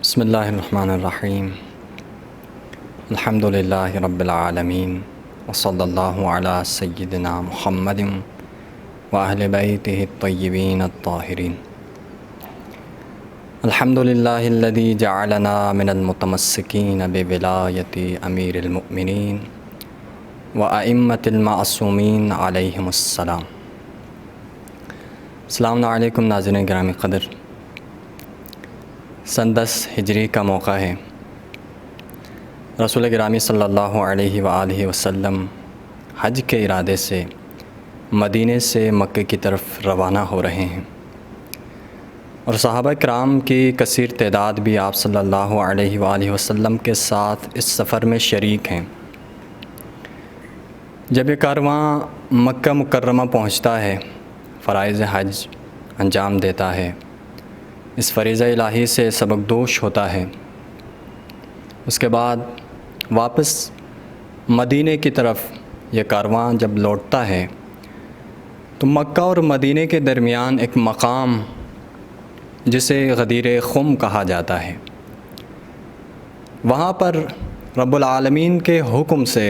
بسم اللہ الرحمن الرحیم الحمد للہ رب العالمین وصلی اللہ علی سیدنا محمد واہل بیتہ الطیبین الطاہرین الحمد للہ الذی جعلنا من المتمسکین بولایت امیر المؤمنین وأئمۃ المعصومین علیہم السلام۔ السلام علیکم ناظرین گرامی قدر، سن 10 ہجری کا موقع ہے۔ رسول گرامی صلی اللہ علیہ وآلہ وسلم حج کے ارادے سے مدینے سے مکہ کی طرف روانہ ہو رہے ہیں، اور صحابہ کرام کی کثیر تعداد بھی آپ صلی اللہ علیہ وآلہ وسلم کے ساتھ اس سفر میں شریک ہیں۔ جب یہ کارواں مکہ مکرمہ پہنچتا ہے، فرائض حج انجام دیتا ہے، اس فریضہ الہی سے سبکدوش ہوتا ہے، اس کے بعد واپس مدینے کی طرف یہ کارواں جب لوٹتا ہے تو مکہ اور مدینے کے درمیان ایک مقام جسے غدیر خم کہا جاتا ہے، وہاں پر رب العالمین کے حکم سے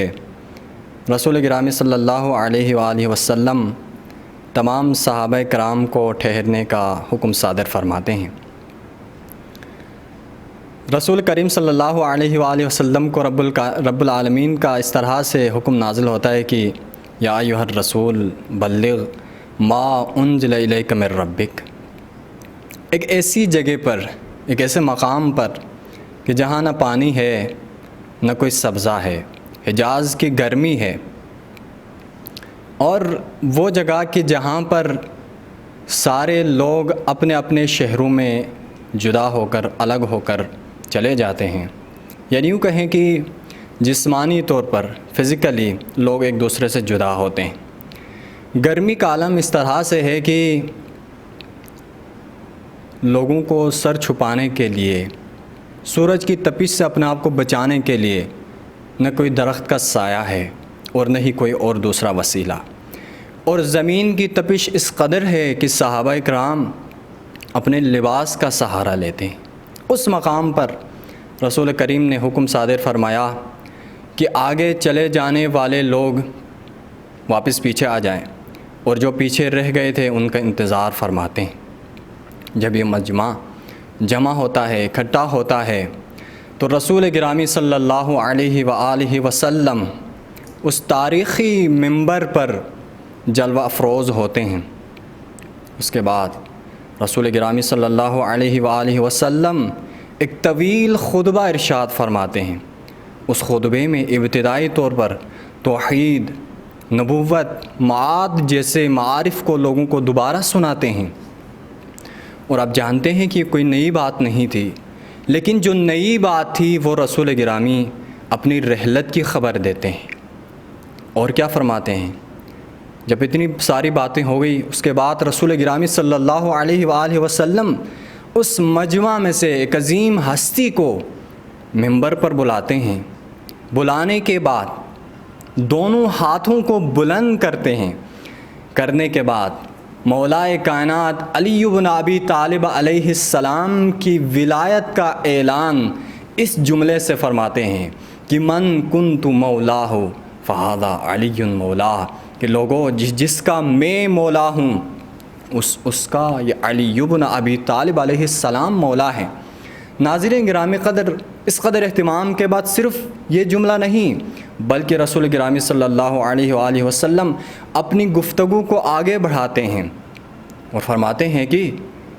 رسول گرامی صلی اللہ علیہ وآلہ وسلم تمام صحابہ کرام کو ٹھہرنے کا حکم صادر فرماتے ہیں۔ رسول کریم صلی اللہ علیہ وآلہ وسلم کو رب العالمین کا اس طرح سے حکم نازل ہوتا ہے کہ یا ایھا الرسول بلغ ما انزل الیک من ربک، ایک ایسی جگہ پر، ایک ایسے مقام پر کہ جہاں نہ پانی ہے نہ کوئی سبزہ ہے، حجاز کی گرمی ہے، اور وہ جگہ کہ جہاں پر سارے لوگ اپنے اپنے شہروں میں جدا ہو کر، الگ ہو کر چلے جاتے ہیں، یعنی یوں کہیں کہ جسمانی طور پر فزیکلی لوگ ایک دوسرے سے جدا ہوتے ہیں۔ گرمی کا عالم اس طرح سے ہے کہ لوگوں کو سر چھپانے کے لیے، سورج کی تپش سے اپنے آپ کو بچانے کے لیے نہ کوئی درخت کا سایہ ہے اور نہ ہی کوئی اور دوسرا وسیلہ، اور زمین کی تپش اس قدر ہے کہ صحابہ کرام اپنے لباس کا سہارا لیتے ہیں۔ اس مقام پر رسول کریم نے حکم صادر فرمایا کہ آگے چلے جانے والے لوگ واپس پیچھے آ جائیں، اور جو پیچھے رہ گئے تھے ان کا انتظار فرماتے ہیں۔ جب یہ مجمع جمع ہوتا ہے، اکٹھا ہوتا ہے، تو رسول گرامی صلی اللہ علیہ وآلہ وسلم اس تاریخی منبر پر جلوہ افروز ہوتے ہیں۔ اس کے بعد رسول گرامی صلی اللہ علیہ وآلہ وسلم ایک طویل خطبہ ارشاد فرماتے ہیں۔ اس خطبے میں ابتدائی طور پر توحید، نبوت، معاد جیسے معارف کو لوگوں کو دوبارہ سناتے ہیں، اور آپ جانتے ہیں کہ یہ کوئی نئی بات نہیں تھی، لیکن جو نئی بات تھی وہ رسول گرامی اپنی رحلت کی خبر دیتے ہیں۔ اور کیا فرماتے ہیں؟ جب اتنی ساری باتیں ہو گئی، اس کے بعد رسول گرامی صلی اللہ علیہ وآلہ وسلم اس مجمع میں سے ایک عظیم ہستی کو منبر پر بلاتے ہیں۔ بلانے کے بعد دونوں ہاتھوں کو بلند کرتے ہیں، کرنے کے بعد مولائے کائنات علی بن ابی طالب علیہ السلام کی ولایت کا اعلان اس جملے سے فرماتے ہیں کہ من کنت مولاہ فہذا علی مولا، کہ لوگوں جس کا میں مولا ہوں اس کا یہ علی بن ابی طالب علیہ السلام مولا ہے۔ ناظرین گرامی قدر، اس قدر اہتمام کے بعد صرف یہ جملہ نہیں، بلکہ رسول گرامی صلی اللہ علیہ وآلہ وسلم اپنی گفتگو کو آگے بڑھاتے ہیں اور فرماتے ہیں کہ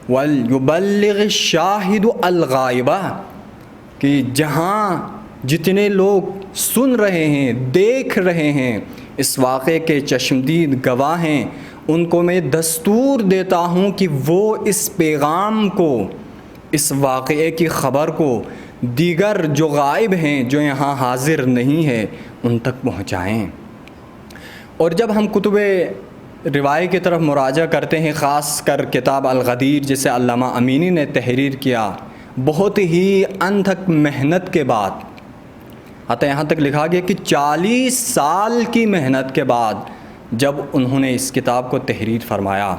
وَلْيُبَلِّغِ الشَّاهِدُ الْغَائِبَ، کہ جہاں جتنے لوگ سن رہے ہیں، دیکھ رہے ہیں، اس واقعے کے چشمدید گواہ ہیں، ان کو میں دستور دیتا ہوں کہ وہ اس پیغام کو، اس واقعے کی خبر کو دیگر جو غائب ہیں، جو یہاں حاضر نہیں ہے، ان تک پہنچائیں۔ اور جب ہم کتب روایت کی طرف مراجعہ کرتے ہیں، خاص کر کتاب الغدیر جسے علامہ امینی نے تحریر کیا، بہت ہی انتھک محنت کے بعد، حتیٰ یہاں تک لکھا گیا کہ 40 سال کی محنت کے بعد جب انہوں نے اس کتاب کو تحریر فرمایا،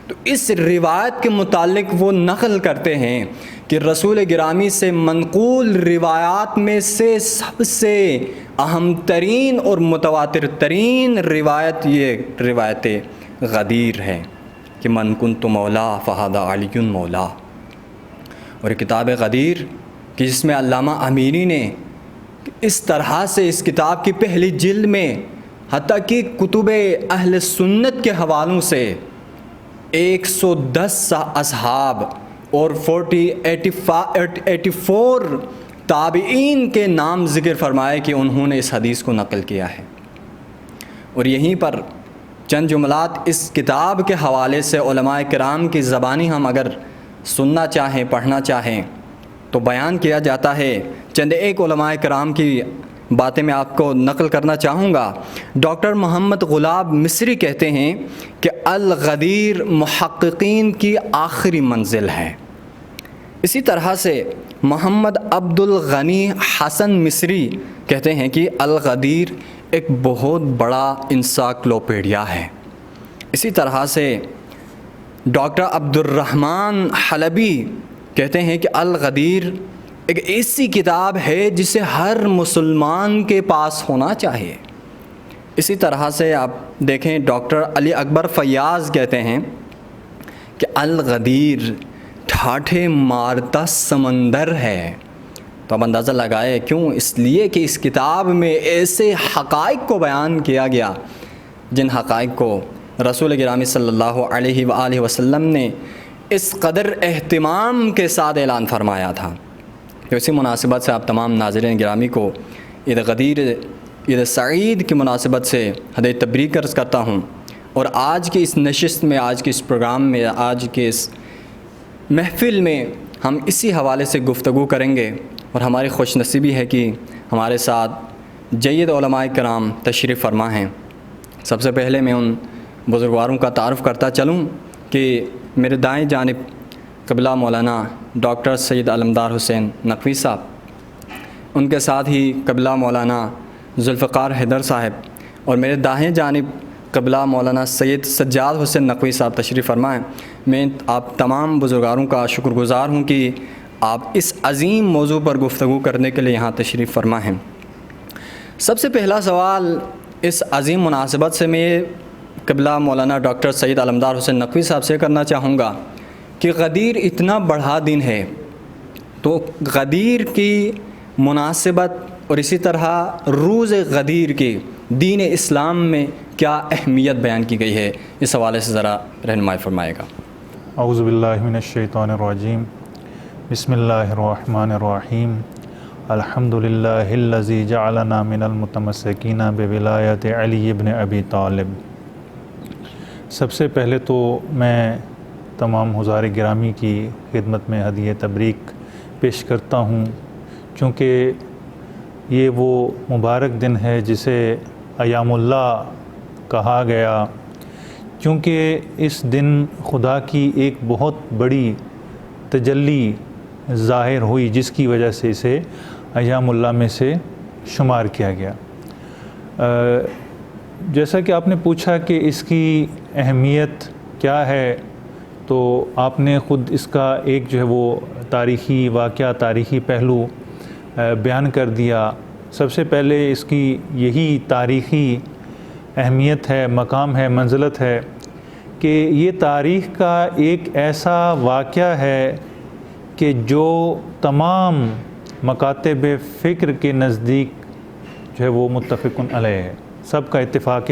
تو اس روایت کے متعلق وہ نقل کرتے ہیں کہ رسول گرامی سے منقول روایات میں سے سب سے اہم ترین اور متواتر ترین روایت یہ روایت غدیر ہے کہ من کنت مولا فہذا علی مولا. اور کتاب غدیر کہ جس میں علامہ امیری نے اس طرح سے اس کتاب کی پہلی جلد میں حتیٰ کہ کتب اہل سنت کے حوالوں سے 110 اصحاب اور 84 تابعین کے نام ذکر فرمائے کہ انہوں نے اس حدیث کو نقل کیا ہے. اور یہیں پر چند جملات اس کتاب کے حوالے سے علماء کرام کی زبانی ہم اگر سننا چاہیں پڑھنا چاہیں تو بیان کیا جاتا ہے. چند ایک علماء کرام کی باتیں میں آپ کو نقل کرنا چاہوں گا. ڈاکٹر محمد غلاب مصری کہتے ہیں کہ الغدیر محققین کی آخری منزل ہے. اسی طرح سے محمد عبد الغنی حسن مصری کہتے ہیں کہ الغدیر ایک بہت بڑا انسائکلوپیڈیا ہے. اسی طرح سے ڈاکٹر عبد الرحمن حلبی کہتے ہیں کہ الغدیر ایک ایسی کتاب ہے جسے ہر مسلمان کے پاس ہونا چاہیے. اسی طرح سے آپ دیکھیں ڈاکٹر علی اکبر فیاض کہتے ہیں کہ الغدیر ٹھاٹھے مارتا سمندر ہے. تو اب اندازہ لگائے کیوں؟ اس لیے کہ اس کتاب میں ایسے حقائق کو بیان کیا گیا جن حقائق کو رسول گرامی صلی اللہ علیہ وآلہ وسلم نے اس قدر اہتمام کے ساتھ اعلان فرمایا تھا. تو اسی مناسبت سے آپ تمام ناظرین گرامی کو عید غدیر عید سعید کی مناسبت سے ہدیہ تبریک عرض کرتا ہوں. اور آج کی اس نشست میں، آج کے اس پروگرام میں، آج کے اس محفل میں ہم اسی حوالے سے گفتگو کریں گے. اور ہماری خوش نصیبی ہے کہ ہمارے ساتھ جید علماء کرام تشریف فرما ہیں. سب سے پہلے میں ان بزرگواروں کا تعارف کرتا چلوں کہ میرے دائیں جانب قبلہ مولانا ڈاکٹر سید علمدار حسین نقوی صاحب، ان کے ساتھ ہی قبلہ مولانا ذوالفقار حیدر صاحب، اور میرے دائیں جانب قبلہ مولانا سید سجاد حسین نقوی صاحب تشریف فرمائیں. میں آپ تمام بزرگاروں کا شکر گزار ہوں کہ آپ اس عظیم موضوع پر گفتگو کرنے کے لیے یہاں تشریف فرما ہیں. سب سے پہلا سوال اس عظیم مناسبت سے میں قبلہ مولانا ڈاکٹر سید علمدار حسین نقوی صاحب سے کرنا چاہوں گا کہ غدیر اتنا بڑا دن ہے، تو غدیر کی مناسبت اور اسی طرح روز غدیر کی دین اسلام میں کیا اہمیت بیان کی گئی ہے، اس حوالے سے ذرا رہنمائی فرمائے گا. اعوذ باللہ من الشیطان الرجیم. بسم اللہ الرحمن الرحیم. الحمد للہ الذی جعلنا من المتمسکین بولایت علی ابن ابی طالب. سب سے پہلے تو میں تمام حضار گرامی کی خدمت میں ہدیہ تبریک پیش کرتا ہوں، چونکہ یہ وہ مبارک دن ہے جسے ایام اللہ کہا گیا، کیونکہ اس دن خدا کی ایک بہت بڑی تجلی ظاہر ہوئی جس کی وجہ سے اسے ایام اللہ میں سے شمار کیا گیا. جیسا کہ آپ نے پوچھا کہ اس کی اہمیت کیا ہے، تو آپ نے خود اس کا ایک جو ہے وہ تاریخی واقعہ، تاریخی پہلو بیان کر دیا. سب سے پہلے اس کی یہی تاریخی اہمیت ہے، مقام ہے، منزلت ہے کہ یہ تاریخ کا ایک ایسا واقعہ ہے کہ جو تمام مکاتب فکر کے نزدیک جو ہے وہ متفق علیہ ہے. سب کا اتفاق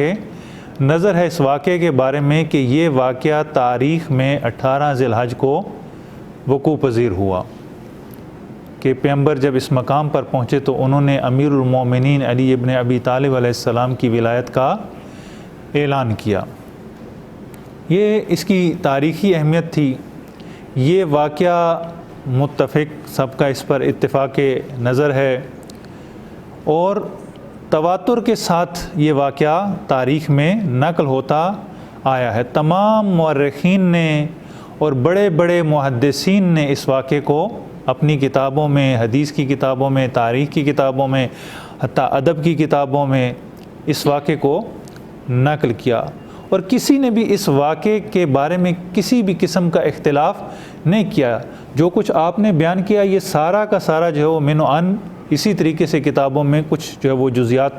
نظر ہے اس واقعے کے بارے میں کہ یہ واقعہ تاریخ میں 18 ذی الحج کو وقوع پذیر ہوا کہ پیغمبر جب اس مقام پر پہنچے تو انہوں نے امیر المومنین علی ابن ابی طالب علیہ السلام کی ولایت کا اعلان کیا. یہ اس کی تاریخی اہمیت تھی. یہ واقعہ متفق، سب کا اس پر اتفاق نظر ہے، اور تواتر کے ساتھ یہ واقعہ تاریخ میں نقل ہوتا آیا ہے. تمام مورخین نے اور بڑے بڑے محدثین نے اس واقعے کو اپنی کتابوں میں، حدیث کی کتابوں میں، تاریخ کی کتابوں میں، حتیٰ ادب کی کتابوں میں اس واقعے کو نقل کیا. اور کسی نے بھی اس واقعے کے بارے میں کسی بھی قسم کا اختلاف نہیں کیا۔ جو کچھ آپ نے بیان کیا یہ سارا کا سارا جو ہے وہ من و عن اسی طریقے سے کتابوں میں کچھ جو ہے وہ جزیات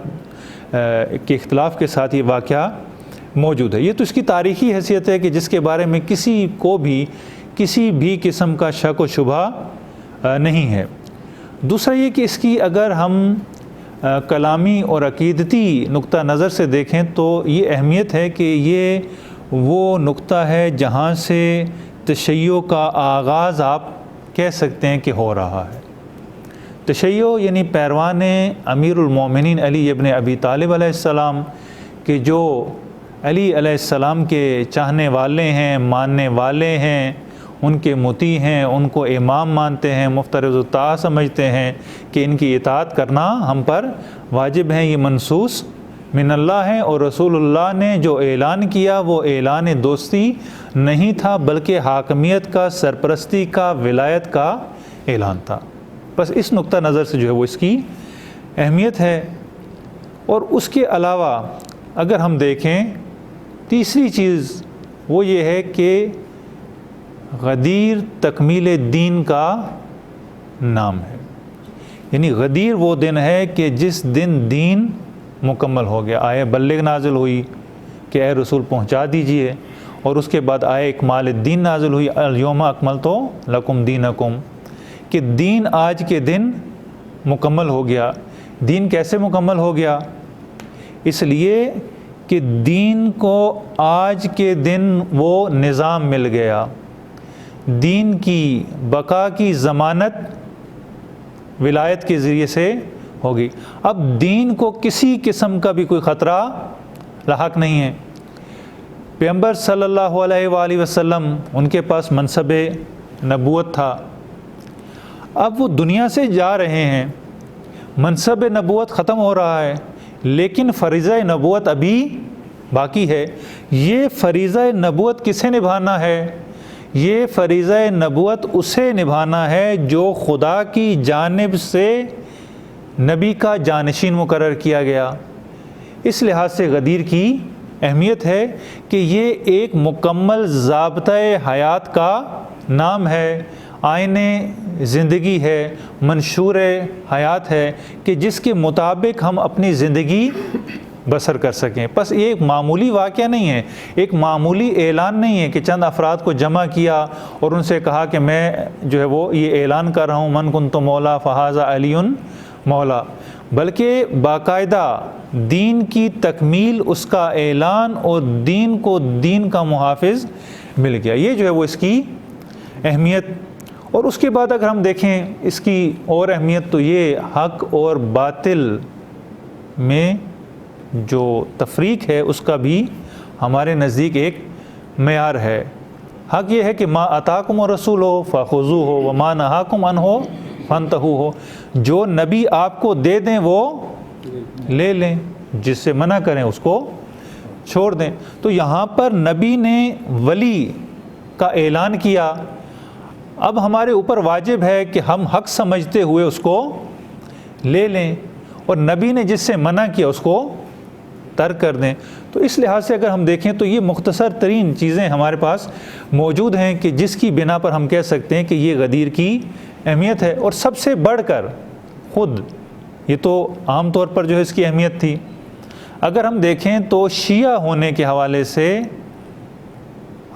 کے اختلاف کے ساتھ یہ واقعہ موجود ہے۔ یہ تو اس کی تاریخی حیثیت ہے کہ جس کے بارے میں کسی کو بھی کسی بھی قسم کا شک و شبہ نہیں ہے۔ دوسرا یہ کہ اس کی اگر ہم کلامی اور عقیدتی نقطہ نظر سے دیکھیں تو یہ اہمیت ہے کہ یہ وہ نقطہ ہے جہاں سے تشیع کا آغاز آپ کہہ سکتے ہیں کہ ہو رہا ہے۔ تشیع یعنی پیروان امیر المومنین علی ابن ابی طالب علیہ السلام کہ جو علی علیہ السلام کے چاہنے والے ہیں، ماننے والے ہیں، ان کے مطیع ہیں، ان کو امام مانتے ہیں، مفترض الطاعہ سمجھتے ہیں کہ ان کی اطاعت کرنا ہم پر واجب ہے، یہ منصوص من اللہ ہے۔ اور رسول اللہ نے جو اعلان کیا وہ اعلان دوستی نہیں تھا بلکہ حاکمیت کا، سرپرستی کا، ولایت کا اعلان تھا۔ بس اس نقطہ نظر سے جو ہے وہ اس کی اہمیت ہے۔ اور اس کے علاوہ اگر ہم دیکھیں تیسری چیز وہ یہ ہے کہ غدیر تکمیل دین کا نام ہے، یعنی غدیر وہ دن ہے کہ جس دن دین مکمل ہو گیا۔ آیہ بلغ نازل ہوئی کہ اے رسول پہنچا دیجئے، اور اس کے بعد آیہ اکمال الدین نازل ہوئی الیوم اکملت لکم دینکم، کہ دین آج کے دن مکمل ہو گیا۔ دین کیسے مکمل ہو گیا؟ اس لیے کہ دین کو آج کے دن وہ نظام مل گیا، دین کی بقا کی ضمانت ولایت کے ذریعے سے ہوگی۔ اب دین کو کسی قسم کا بھی کوئی خطرہ لاحق نہیں ہے۔ پیغمبر صلی اللہ علیہ وآلہ وسلم ان کے پاس منصب نبوت تھا، اب وہ دنیا سے جا رہے ہیں، منصب نبوت ختم ہو رہا ہے لیکن فریضہ نبوت ابھی باقی ہے۔ یہ فریضہ نبوت کسے نبھانا ہے؟ یہ فریضہ نبوت اسے نبھانا ہے جو خدا کی جانب سے نبی کا جانشین مقرر کیا گیا۔ اس لحاظ سے غدیر کی اہمیت ہے کہ یہ ایک مکمل ضابطۂ حیات کا نام ہے، آئین زندگی ہے، منشور حیات ہے کہ جس کے مطابق ہم اپنی زندگی بسر کر سکیں۔ پس یہ ایک معمولی واقعہ نہیں ہے، ایک معمولی اعلان نہیں ہے کہ چند افراد کو جمع کیا اور ان سے کہا کہ میں جو ہے وہ یہ اعلان کر رہا ہوں من کنت مولا فہذا علی مولا، بلکہ باقاعدہ دین کی تکمیل، اس کا اعلان اور دین کو دین کا محافظ مل گیا۔ یہ جو ہے وہ اس کی اہمیت۔ اور اس کے بعد اگر ہم دیکھیں اس کی اور اہمیت تو یہ حق اور باطل میں جو تفریق ہے اس کا بھی ہمارے نزدیک ایک معیار ہے۔ حق یہ ہے کہ ما اتاکم الرسول فخذوہ وما نہاکم عنہ فانتہوا، جو نبی آپ کو دے دیں وہ لے لیں، جس سے منع کریں اس کو چھوڑ دیں۔ تو یہاں پر نبی نے ولی کا اعلان کیا، اب ہمارے اوپر واجب ہے کہ ہم حق سمجھتے ہوئے اس کو لے لیں، اور نبی نے جس سے منع کیا اس کو ترک کر دیں۔ تو اس لحاظ سے اگر ہم دیکھیں تو یہ مختصر ترین چیزیں ہمارے پاس موجود ہیں کہ جس کی بنا پر ہم کہہ سکتے ہیں کہ یہ غدیر کی اہمیت ہے۔ اور سب سے بڑھ کر خود یہ تو عام طور پر جو ہے اس کی اہمیت تھی، اگر ہم دیکھیں تو شیعہ ہونے کے حوالے سے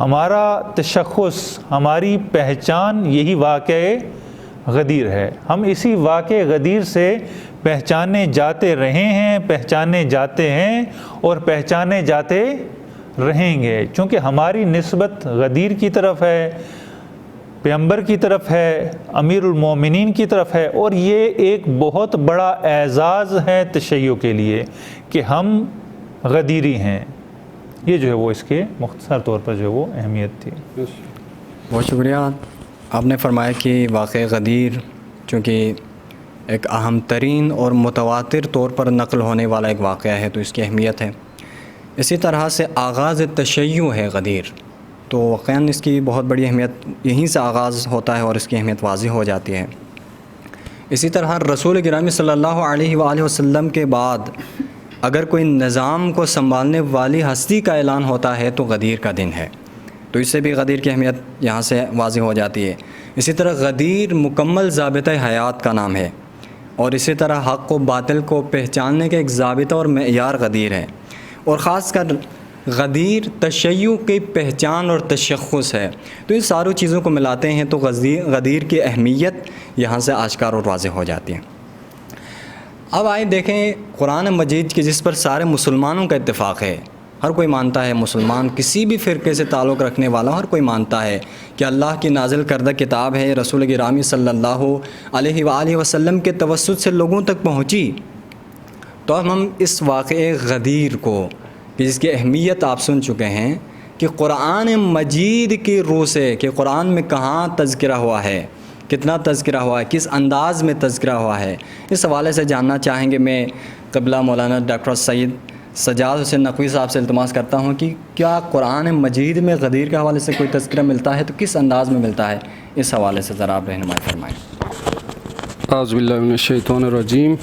ہمارا تشخص، ہماری پہچان یہی واقعہ غدیر ہے۔ ہم اسی واقعہ غدیر سے پہچانے جاتے رہے ہیں، پہچانے جاتے ہیں اور پہچانے جاتے رہیں گے، چونکہ ہماری نسبت غدیر کی طرف ہے، پیغمبر کی طرف ہے، امیر المومنین کی طرف ہے، اور یہ ایک بہت بڑا اعزاز ہے تشیع کے لیے کہ ہم غدیری ہیں۔ یہ جو ہے وہ اس کے مختصر طور پر جو ہے وہ اہمیت تھی۔ بہت شکریہ۔ آپ نے فرمایا کہ واقعہ غدیر چونکہ ایک اہم ترین اور متواتر طور پر نقل ہونے والا ایک واقعہ ہے تو اس کی اہمیت ہے۔ اسی طرح سے آغاز تشیع ہے غدیر، تو واقعاً اس کی بہت بڑی اہمیت یہیں سے آغاز ہوتا ہے اور اس کی اہمیت واضح ہو جاتی ہے۔ اسی طرح رسول گرامی صلی اللہ علیہ وآلہ وسلم کے بعد اگر کوئی نظام کو سنبھالنے والی ہستی کا اعلان ہوتا ہے تو غدیر کا دن ہے۔ تو اس سے بھی غدیر کی اہمیت یہاں سے واضح ہو جاتی ہے۔ اسی طرح غدیر مکمل ضابطہ حیات کا نام ہے، اور اسی طرح حق و باطل کو پہچاننے کا ایک ضابطہ اور معیار غدیر ہے، اور خاص کر غدیر تشیع کی پہچان اور تشخص ہے۔ تو ان ساری چیزوں کو ملاتے ہیں تو غدیر کی اہمیت یہاں سے آشکار اور واضح ہو جاتی ہے۔ اب آئیں دیکھیں قرآن مجید کی جس پر سارے مسلمانوں کا اتفاق ہے، ہر کوئی مانتا ہے، مسلمان کسی بھی فرقے سے تعلق رکھنے والا ہر کوئی مانتا ہے کہ اللہ کی نازل کردہ کتاب ہے، رسول گرامی صلی اللہ علیہ وآلہ وسلم کے توسط سے لوگوں تک پہنچی۔ تو اب ہم اس واقعے غدیر کو، کہ جس کی اہمیت آپ سن چکے ہیں کہ قرآن مجید کی روح سے، کہ قرآن میں کہاں تذکرہ ہوا ہے، کتنا تذکرہ ہوا ہے، کس انداز میں تذکرہ ہوا ہے، اس حوالے سے جاننا چاہیں گے۔ میں قبلہ مولانا ڈاکٹر سید سجاد حسین نقوی صاحب سے التماس کرتا ہوں کہ کیا قرآن مجید میں غدیر کے حوالے سے کوئی تذکرہ ملتا ہے تو کس انداز میں ملتا ہے، اس حوالے سے ذرا آپ رہنمائی فرمائیں۔ اعوذ باللہ من الشیطان الرجیم،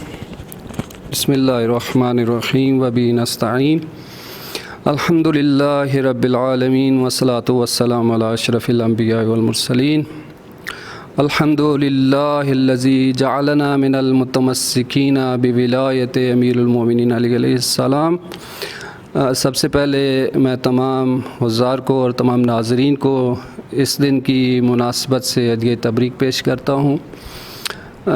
بسم اللہ الرحمن الرحیم، وبہ نستعین، الحمد للہ رب العالمین، والصلاۃ والسلام علی اشرف الانبیاء والمرسلین، الحمد للہ الذی جعلنا من المتمسکین بولایت امیر المومنین علیہ السلام۔ سب سے پہلے میں تمام حضار کو اور تمام ناظرین کو اس دن کی مناسبت سے ہدیہ تبریک پیش کرتا ہوں۔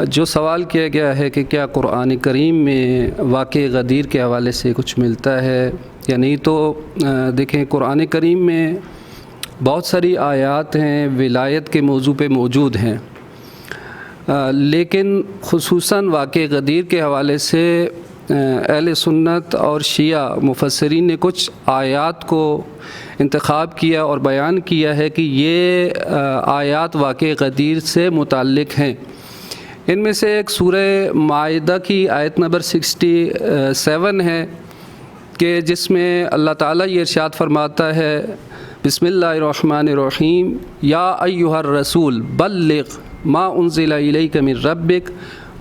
جو سوال کیا گیا ہے کہ کیا قرآن کریم میں واقع غدیر کے حوالے سے کچھ ملتا ہے یا نہیں، تو دیکھیں قرآن کریم میں بہت ساری آیات ہیں ولایت کے موضوع پہ موجود ہیں، لیکن خصوصاً واقع غدیر کے حوالے سے اہل سنت اور شیعہ مفسرین نے کچھ آیات کو انتخاب کیا اور بیان کیا ہے کہ یہ آیات واقع غدیر سے متعلق ہیں۔ ان میں سے ایک سورہ مائدہ کی آیت نمبر 67 ہے کہ جس میں اللہ تعالیٰ یہ ارشاد فرماتا ہے، بسم اللہ الرحمن الرحیم، یا ایہا الرسول بلغ ما انزل الیک من ربک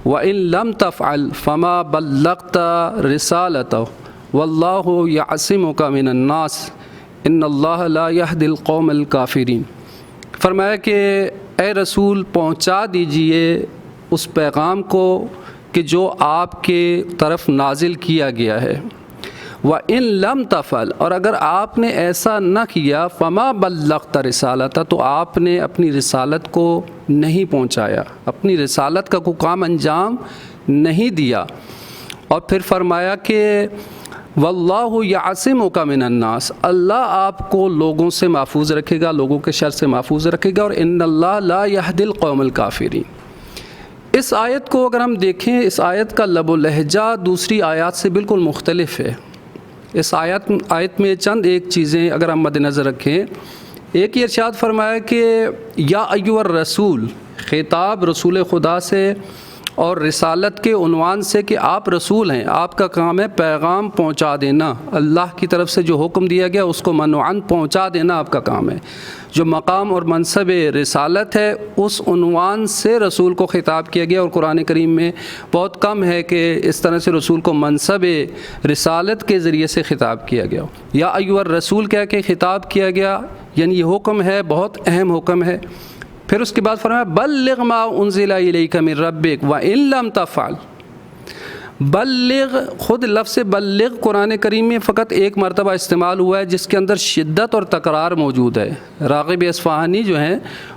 وان لم تفعل فما بلغت رسالتہ واللہ یعصمک من الناس ان اللہ لا یہدی القوم الکافرین۔ فرمایا کہ اے رسول پہنچا دیجئے اس پیغام کو کہ جو آپ کے طرف نازل کیا گیا ہے، وَإِن لَمْ تَفْعَلْ، اور اگر آپ نے ایسا نہ کیا، فَمَا بَلَّغْتَ رِسَالَتَ، تو آپ نے اپنی رسالت کو نہیں پہنچایا، اپنی رسالت کا کوئی کام انجام نہیں دیا۔ اور پھر فرمایا کہ وَاللَّهُ يَعْصِمُكَ مِنَ النَّاسِ، اللہ آپ کو لوگوں سے محفوظ رکھے گا، لوگوں کے شر سے محفوظ رکھے گا، اور إِنَّ اللَّهَ لَا يَهْدِي الْقَوْمَ الْكَافِرِينَ۔ اس آیت کو اگر ہم دیکھیں، اس آیت کا لب و لہجہ دوسری آیات سے بالکل مختلف ہے۔ اس آیت میں چند ایک چیزیں اگر ہم مد نظر رکھیں، ایک یہ ارشاد فرمایا کہ یا ایھا الرسول، خطاب رسول خدا سے اور رسالت کے عنوان سے کہ آپ رسول ہیں، آپ کا کام ہے پیغام پہنچا دینا، اللہ کی طرف سے جو حکم دیا گیا اس کو منوعاً پہنچا دینا آپ کا کام ہے۔ جو مقام اور منصب رسالت ہے اس عنوان سے رسول کو خطاب کیا گیا، اور قرآن کریم میں بہت کم ہے کہ اس طرح سے رسول کو منصب رسالت کے ذریعے سے خطاب کیا گیا۔ یا ایھا الرسول کہہ کے خطاب کیا گیا، یعنی یہ حکم ہے، بہت اہم حکم ہے۔ پھر اس کے بعد فرمایا بلغ ما انزل الیک من ربک وان لم تفعل۔ بلغ، خود لفظ بلغ قرآن کریم میں فقط ایک مرتبہ استعمال ہوا ہے جس کے اندر شدت اور تکرار موجود ہے۔ راغب اصفہانی جو ہیں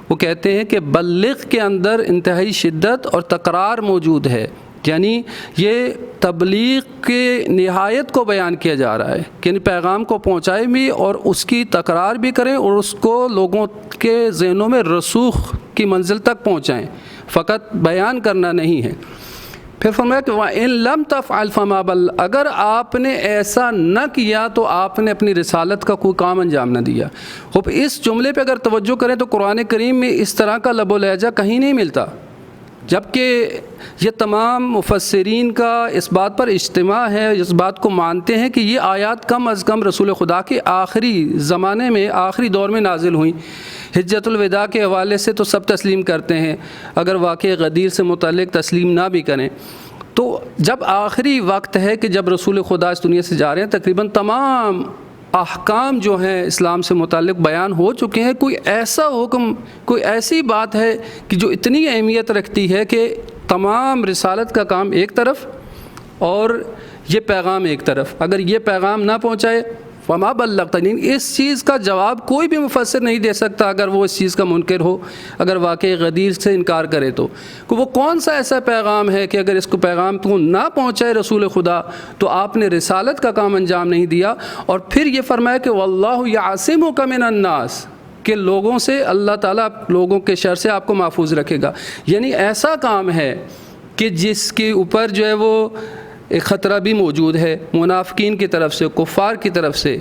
وہ کہتے ہیں کہ بلغ کے اندر انتہائی شدت اور تکرار موجود ہے، یعنی یہ تبلیغ کے نہایت کو بیان کیا جا رہا ہے کہ پیغام کو پہنچائے بھی اور اس کی تکرار بھی کریں اور اس کو لوگوں کے ذہنوں میں رسوخ کی منزل تک پہنچائیں، فقط بیان کرنا نہیں ہے۔ پھر فرمایا کہ وَإِن لَمْ تَفْعَلْ فَمَا بَلَّغْتَ، اگر آپ نے ایسا نہ کیا تو آپ نے اپنی رسالت کا کوئی کام انجام نہ دیا۔ اب اس جملے پہ اگر توجہ کریں تو قرآن کریم میں اس طرح کا لب و لہجہ کہیں نہیں ملتا، جبکہ یہ تمام مفسرین کا اس بات پر اجتماع ہے، اس بات کو مانتے ہیں کہ یہ آیات کم از کم رسول خدا کے آخری زمانے میں، آخری دور میں نازل ہوئیں۔ حجت الوداع کے حوالے سے تو سب تسلیم کرتے ہیں، اگر واقع غدیر سے متعلق تسلیم نہ بھی کریں۔ تو جب آخری وقت ہے کہ جب رسول خدا اس دنیا سے جا رہے ہیں، تقریباً تمام احکام جو ہیں اسلام سے متعلق بیان ہو چکے ہیں، کوئی ایسا حکم، کوئی ایسی بات ہے کہ جو اتنی اہمیت رکھتی ہے کہ تمام رسالت کا کام ایک طرف اور یہ پیغام ایک طرف، اگر یہ پیغام نہ پہنچائے فما بلغت، اس چیز کا جواب کوئی بھی مفسر نہیں دے سکتا اگر وہ اس چیز کا منکر ہو، اگر واقع غدیر سے انکار کرے تو کہ وہ کون سا ایسا پیغام ہے کہ اگر اس کو پیغام تو نہ پہنچائے رسول خدا تو آپ نے رسالت کا کام انجام نہیں دیا۔ اور پھر یہ فرمایا کہ واللہ یعصمک من الناس، کہ لوگوں سے اللہ تعالیٰ لوگوں کے شر سے آپ کو محفوظ رکھے گا، یعنی ایسا کام ہے کہ جس کے اوپر جو ہے وہ ایک خطرہ بھی موجود ہے منافقین کی طرف سے، کفار کی طرف سے،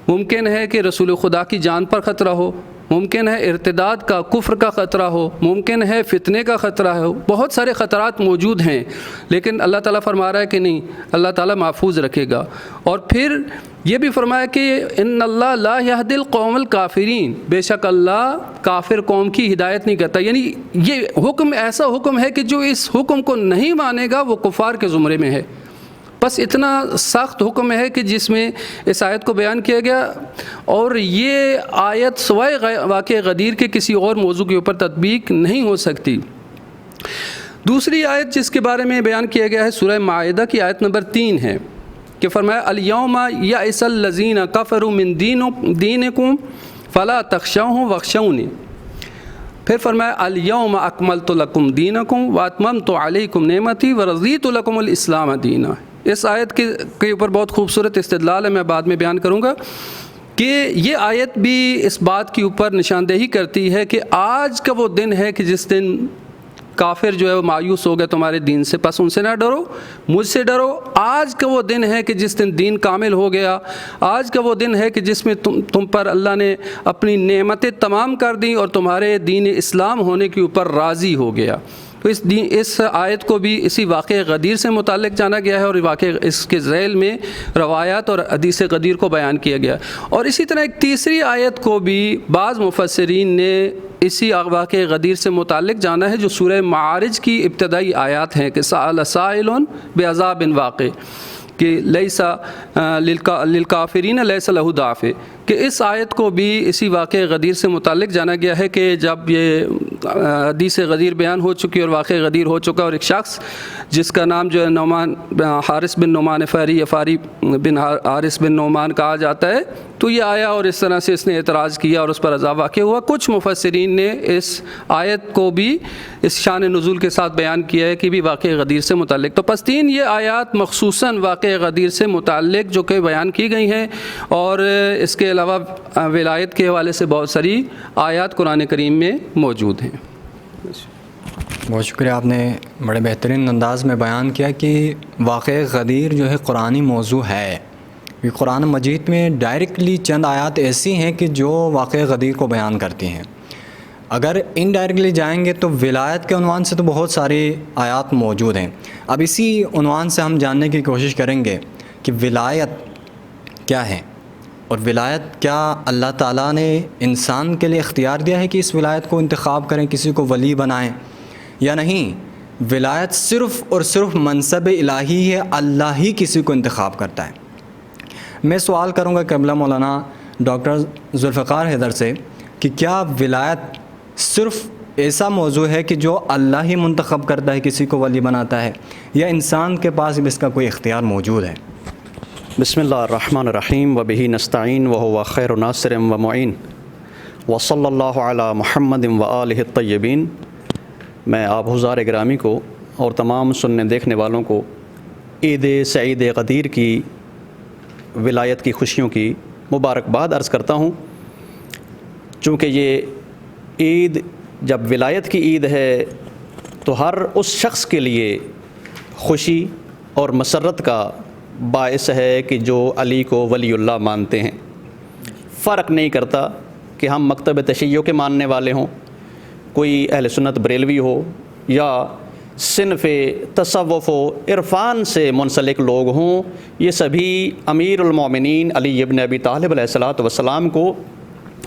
ممکن ہے کہ رسول خدا کی جان پر خطرہ ہو، ممکن ہے ارتداد کا، کفر کا خطرہ ہو، ممکن ہے فتنے کا خطرہ ہو، بہت سارے خطرات موجود ہیں، لیکن اللہ تعالیٰ فرما رہا ہے کہ نہیں، اللہ تعالیٰ محفوظ رکھے گا۔ اور پھر یہ بھی فرمایا کہ ان اللہ لا یہدی القوم الکافرین، بے شک اللہ کافر قوم کی ہدایت نہیں کرتا، یعنی یہ حکم ایسا حکم ہے کہ جو اس حکم کو نہیں مانے گا وہ کفار کے زمرے میں ہے۔ بس اتنا سخت حکم ہے کہ جس میں اس آیت کو بیان کیا گیا، اور یہ آیت سوائے واقع غدیر کے کسی اور موضوع کے اوپر تطبیق نہیں ہو سکتی۔ دوسری آیت جس کے بارے میں بیان کیا گیا ہے سورہ مائدہ کی آیت نمبر 3 ہے کہ فرمایا الیوم یئس الذین کفروا من دینکم فلا تخشوهم واخشونی، پھر فرمایا الیوم اکملت لکم دینکم واتممت علیکم نعمتی ورضیت لکم الاسلام دینا۔ اس آیت کے اوپر بہت خوبصورت استدلال ہے، میں بعد میں بیان کروں گا کہ یہ آیت بھی اس بات کے اوپر نشاندہی کرتی ہے کہ آج کا وہ دن ہے کہ جس دن کافر جو ہے وہ مایوس ہو گیا تمہارے دین سے، پس ان سے نہ ڈرو، مجھ سے ڈرو۔ آج کا وہ دن ہے کہ جس دن دین کامل ہو گیا، آج کا وہ دن ہے کہ جس میں تم پر اللہ نے اپنی نعمتیں تمام کر دیں اور تمہارے دین اسلام ہونے کے اوپر راضی ہو گیا۔ تو اس آیت کو بھی اسی واقع غدیر سے متعلق جانا گیا ہے، اور واقع اس کے ذیل میں روایات اور حدیث غدیر کو بیان کیا گیا۔ اور اسی طرح ایک تیسری آیت کو بھی بعض مفسرین نے اسی واقع غدیر سے متعلق جانا ہے، جو سورہ معارج کی ابتدائی آیات ہیں کہ سأل سائل بعذاب واقع، کہ لیس للکافرین لیس لہ دافع، کہ اس آیت کو بھی اسی واقع غدیر سے متعلق جانا گیا ہے کہ جب یہ حدیث غدیر بیان ہو چکی اور واقع غدیر ہو چکا، اور ایک شخص جس کا نام جو ہے نعمان حارث بن نعمان فہری یا فاری بن حارث بن نعمان کہا جاتا ہے، تو یہ آیا اور اس طرح سے اس نے اعتراض کیا اور اس پر عذاب واقع ہوا۔ کچھ مفسرین نے اس آیت کو بھی اس شان نزول کے ساتھ بیان کیا ہے کہ بھی واقع غدیر سے متعلق۔ تو پس 3 یہ آیات مخصوصاً واقع غدیر سے متعلق جو کہ بیان کی گئی ہیں، اور اس کے علاوہ ولایت کے حوالے سے بہت ساری آیات قرآن کریم میں موجود ہیں۔ بہت شکریہ، آپ نے بڑے بہترین انداز میں بیان کیا کہ واقع غدیر جو ہے قرآنی موضوع ہے۔ قرآن مجید میں ڈائریکٹلی چند آیات ایسی ہیں کہ جو واقع غدیر کو بیان کرتی ہیں۔ اگر انڈائریکٹلی جائیں گے تو ولایت کے عنوان سے تو بہت ساری آیات موجود ہیں۔ اب اسی عنوان سے ہم جاننے کی کوشش کریں گے کہ ولایت کیا ہے، اور ولایت کیا اللہ تعالیٰ نے انسان کے لیے اختیار دیا ہے کہ اس ولایت کو انتخاب کریں، کسی کو ولی بنائیں، یا نہیں؟ ولایت صرف اور صرف منصب الہی ہے، اللہ ہی کسی کو انتخاب کرتا ہے۔ میں سوال کروں گا قبلہ مولانا ڈاکٹر ذوالفقار حیدر سے کہ کیا ولایت صرف ایسا موضوع ہے کہ جو اللہ ہی منتخب کرتا ہے، کسی کو ولی بناتا ہے، یا انسان کے پاس بھی اس کا کوئی اختیار موجود ہے؟ بسم اللہ الرحمن الرحیم وبہ نستعین وہو خیر ناصر و معین وصلی اللہ علی محمد وآلہ الطیبین۔ میں آپ حضار گرامی کو اور تمام سننے دیکھنے والوں کو عید سعید غدیر کی ولایت کی خوشیوں کی مبارکباد عرض کرتا ہوں۔ چونکہ یہ عید جب ولایت کی عید ہے تو ہر اس شخص کے لیے خوشی اور مسرت کا باعث ہے کہ جو علی کو ولی اللہ مانتے ہیں۔ فرق نہیں کرتا کہ ہم مکتب تشیع کے ماننے والے ہوں، کوئی اہل سنت بریلوی ہو، یا صنف تصوف و عرفان سے منسلک لوگ ہوں، یہ سبھی امیر المومنین علی ابن ابی طالب علیہ الصلوۃ والسلام کو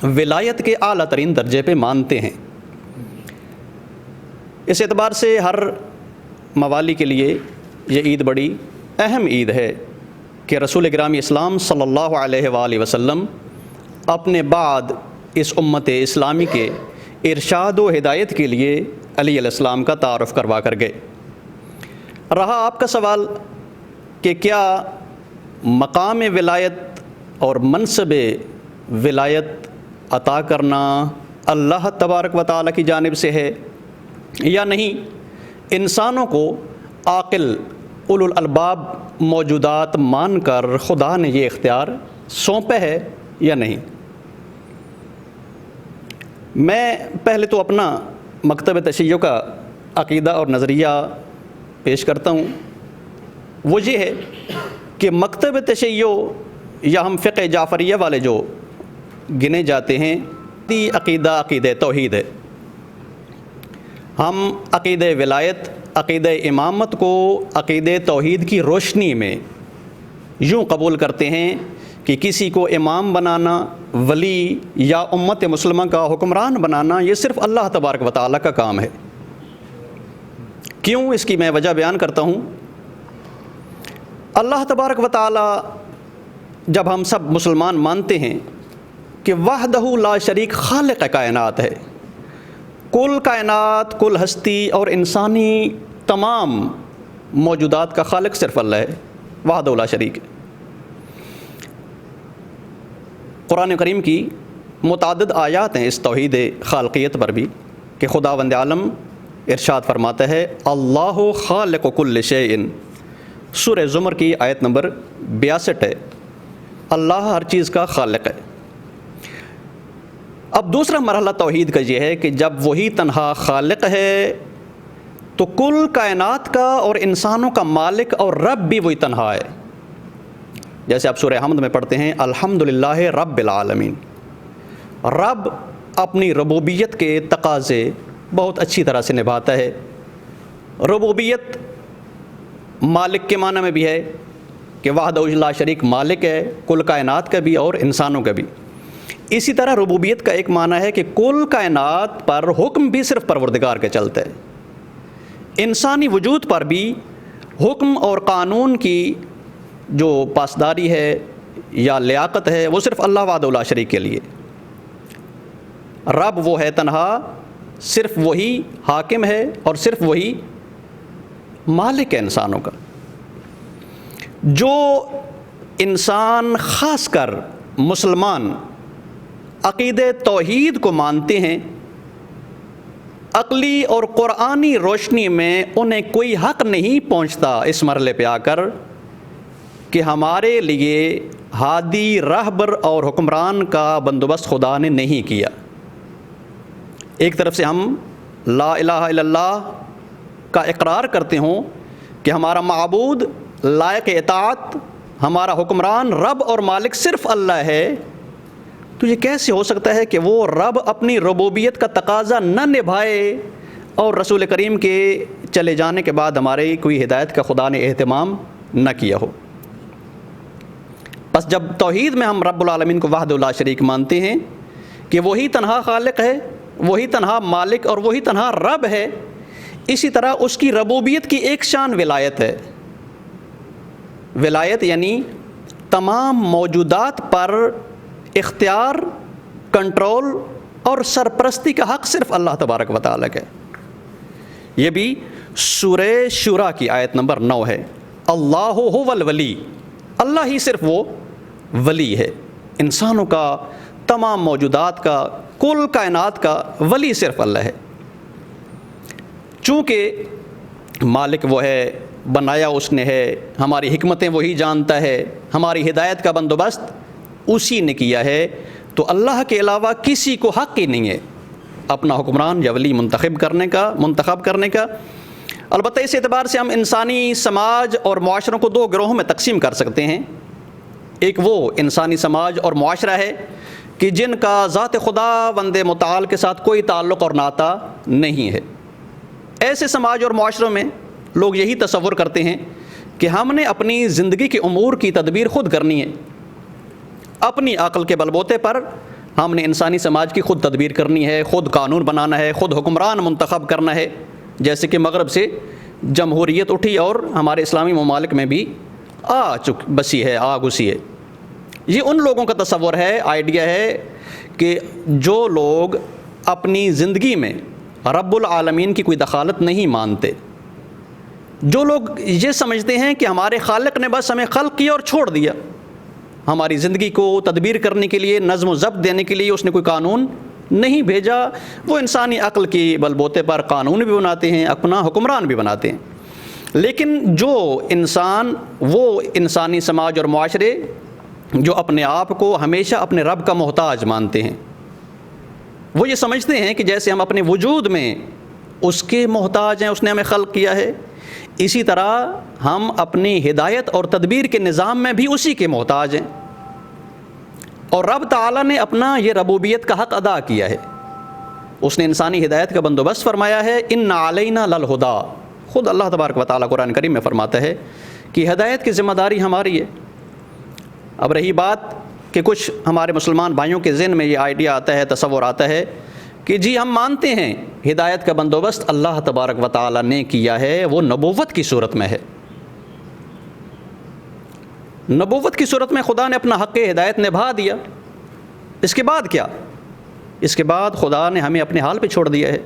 ولایت کے اعلیٰ ترین درجے پہ مانتے ہیں۔ اس اعتبار سے ہر موالی کے لیے یہ عید بڑی اہم عید ہے کہ رسول گرامی اسلام صلی اللہ علیہ وآلہ وسلم اپنے بعد اس امت اسلامی کے ارشاد و ہدایت کے لیے علی علیہ السلام کا تعارف کروا کر گئے۔ رہا آپ کا سوال کہ کیا مقام ولایت اور منصب ولایت عطا کرنا اللہ تبارک و تعالیٰ کی جانب سے ہے یا نہیں، انسانوں کو عاقل اولو الالباب موجودات مان کر خدا نے یہ اختیار سونپا ہے یا نہیں۔ میں پہلے تو اپنا مکتب تشیع کا عقیدہ اور نظریہ پیش کرتا ہوں۔ وہ یہ ہے کہ مکتب تشیع یا ہم فقہ جعفریہ والے جو گنے جاتے ہیں، عقیدہ توحید ہے۔ ہم عقیدہ ولایت، عقیدہ امامت کو عقیدہ توحید کی روشنی میں یوں قبول کرتے ہیں کہ کسی کو امام بنانا، ولی یا امت مسلمہ کا حکمران بنانا یہ صرف اللہ تبارک و تعالیٰ کا کام ہے۔ کیوں؟ اس کی میں وجہ بیان کرتا ہوں۔ اللہ تبارک و تعالیٰ جب ہم سب مسلمان مانتے ہیں کہ وحدہ لا شریک خالق کائنات ہے، کل کائنات، کل ہستی اور انسانی تمام موجودات کا خالق صرف اللہ ہے، وحدہ لا شریک ہے۔ قرآن کریم کی متعدد آیات ہیں اس توحید خالقیت پر بھی کہ خداوند عالم ارشاد فرماتا ہے اللہ خالق کل شیء، سورہ زمر کی آیت نمبر 62 ہے، اللہ ہر چیز کا خالق ہے۔ اب دوسرا مرحلہ توحید کا یہ ہے کہ جب وہی تنہا خالق ہے تو کل کائنات کا اور انسانوں کا مالک اور رب بھی وہی تنہا ہے۔ جیسے آپ سورہ حمد میں پڑھتے ہیں الحمدللہ رب العالمین، رب اپنی ربوبیت کے تقاضے بہت اچھی طرح سے نبھاتا ہے۔ ربوبیت مالک کے معنی میں بھی ہے کہ وحدہ لا شریک مالک ہے، کل کائنات کا بھی اور انسانوں کا بھی۔ اسی طرح ربوبیت کا ایک معنی ہے کہ کل کائنات پر حکم بھی صرف پروردگار کا چلتا ہے، انسانی وجود پر بھی حکم اور قانون کی جو پاسداری ہے یا لیاقت ہے وہ صرف اللہ وحدہ لا شریک کے لیے۔ رب وہ ہے تنہا، صرف وہی حاکم ہے اور صرف وہی مالک ہے انسانوں کا۔ جو انسان خاص کر مسلمان عقیدہ توحید کو مانتے ہیں، عقلی اور قرآنی روشنی میں انہیں کوئی حق نہیں پہنچتا اس مرحلے پہ آ کر کہ ہمارے لیے ہادی، راہبر اور حکمران کا بندوبست خدا نے نہیں کیا۔ ایک طرف سے ہم لا الہ الا اللہ کا اقرار کرتے ہوں کہ ہمارا معبود لائق اطاعت، ہمارا حکمران رب اور مالک صرف اللہ ہے، تو یہ کیسے ہو سکتا ہے کہ وہ رب اپنی ربوبیت کا تقاضا نہ نبھائے اور رسول کریم کے چلے جانے کے بعد ہمارے کوئی ہدایت کا خدا نے اہتمام نہ کیا ہو؟ بس جب توحید میں ہم رب العالمین کو وحدہ لا شریک مانتے ہیں کہ وہی تنہا خالق ہے، وہی تنہا مالک اور وہی تنہا رب ہے، اسی طرح اس کی ربوبیت کی ایک شان ولایت ہے۔ ولایت یعنی تمام موجودات پر اختیار، کنٹرول اور سرپرستی کا حق صرف اللہ تبارک و تعالیٰ کا ہے۔ یہ بھی سورہ شورى کی آیت نمبر 9 ہے، اللہ هو الولی، اللہ ہی صرف وہ ولی ہے، انسانوں کا، تمام موجودات کا، کل کائنات کا ولی صرف اللہ ہے۔ چونکہ مالک وہ ہے، بنایا اس نے ہے، ہماری حکمتیں وہی جانتا ہے، ہماری ہدایت کا بندوبست اسی نے کیا ہے، تو اللہ کے علاوہ کسی کو حق ہی نہیں ہے اپنا حکمران یا ولی منتخب کرنے کا۔ البتہ اس اعتبار سے ہم انسانی سماج اور معاشروں کو دو گروہوں میں تقسیم کر سکتے ہیں۔ ایک وہ انسانی سماج اور معاشرہ ہے کہ جن کا ذات خدا وند متعال کے ساتھ کوئی تعلق اور ناطہ نہیں ہے۔ ایسے سماج اور معاشروں میں لوگ یہی تصور کرتے ہیں کہ ہم نے اپنی زندگی کے امور کی تدبیر خود کرنی ہے، اپنی عقل کے بلبوتے پر ہم نے انسانی سماج کی خود تدبیر کرنی ہے، خود قانون بنانا ہے، خود حکمران منتخب کرنا ہے۔ جیسے کہ مغرب سے جمہوریت اٹھی اور ہمارے اسلامی ممالک میں بھی بسی ہے، گھسی ہے۔ یہ ان لوگوں کا تصور ہے، آئیڈیا ہے کہ جو لوگ اپنی زندگی میں رب العالمین کی کوئی دخالت نہیں مانتے، جو لوگ یہ سمجھتے ہیں کہ ہمارے خالق نے بس ہمیں خلق کیا اور چھوڑ دیا، ہماری زندگی کو تدبیر کرنے کے لیے، نظم و ضبط دینے کے لیے اس نے کوئی قانون نہیں بھیجا، وہ انسانی عقل کی بل بوتے پر قانون بھی بناتے ہیں، اپنا حکمران بھی بناتے ہیں۔ لیکن جو انسان، وہ انسانی سماج اور معاشرے جو اپنے آپ کو ہمیشہ اپنے رب کا محتاج مانتے ہیں، وہ یہ سمجھتے ہیں کہ جیسے ہم اپنے وجود میں اس کے محتاج ہیں، اس نے ہمیں خلق کیا ہے، اسی طرح ہم اپنی ہدایت اور تدبیر کے نظام میں بھی اسی کے محتاج ہیں۔ اور رب تعالیٰ نے اپنا یہ ربوبیت کا حق ادا کیا ہے، اس نے انسانی ہدایت کا بندوبست فرمایا ہے۔ ان علینا للہدا، خود اللہ تبارک و تعالیٰ قرآن کریم میں فرماتا ہے کہ ہدایت کی ذمہ داری ہماری ہے۔ اب رہی بات کہ کچھ ہمارے مسلمان بھائیوں کے ذہن میں یہ آئیڈیا آتا ہے، تصور آتا ہے کہ جی ہم مانتے ہیں ہدایت کا بندوبست اللہ تبارک و تعالیٰ نے کیا ہے، وہ نبوت کی صورت میں ہے، نبوت کی صورت میں خدا نے اپنا حق ہدایت نبھا دیا۔ اس کے بعد کیا؟ اس کے بعد خدا نے ہمیں اپنے حال پہ چھوڑ دیا ہے۔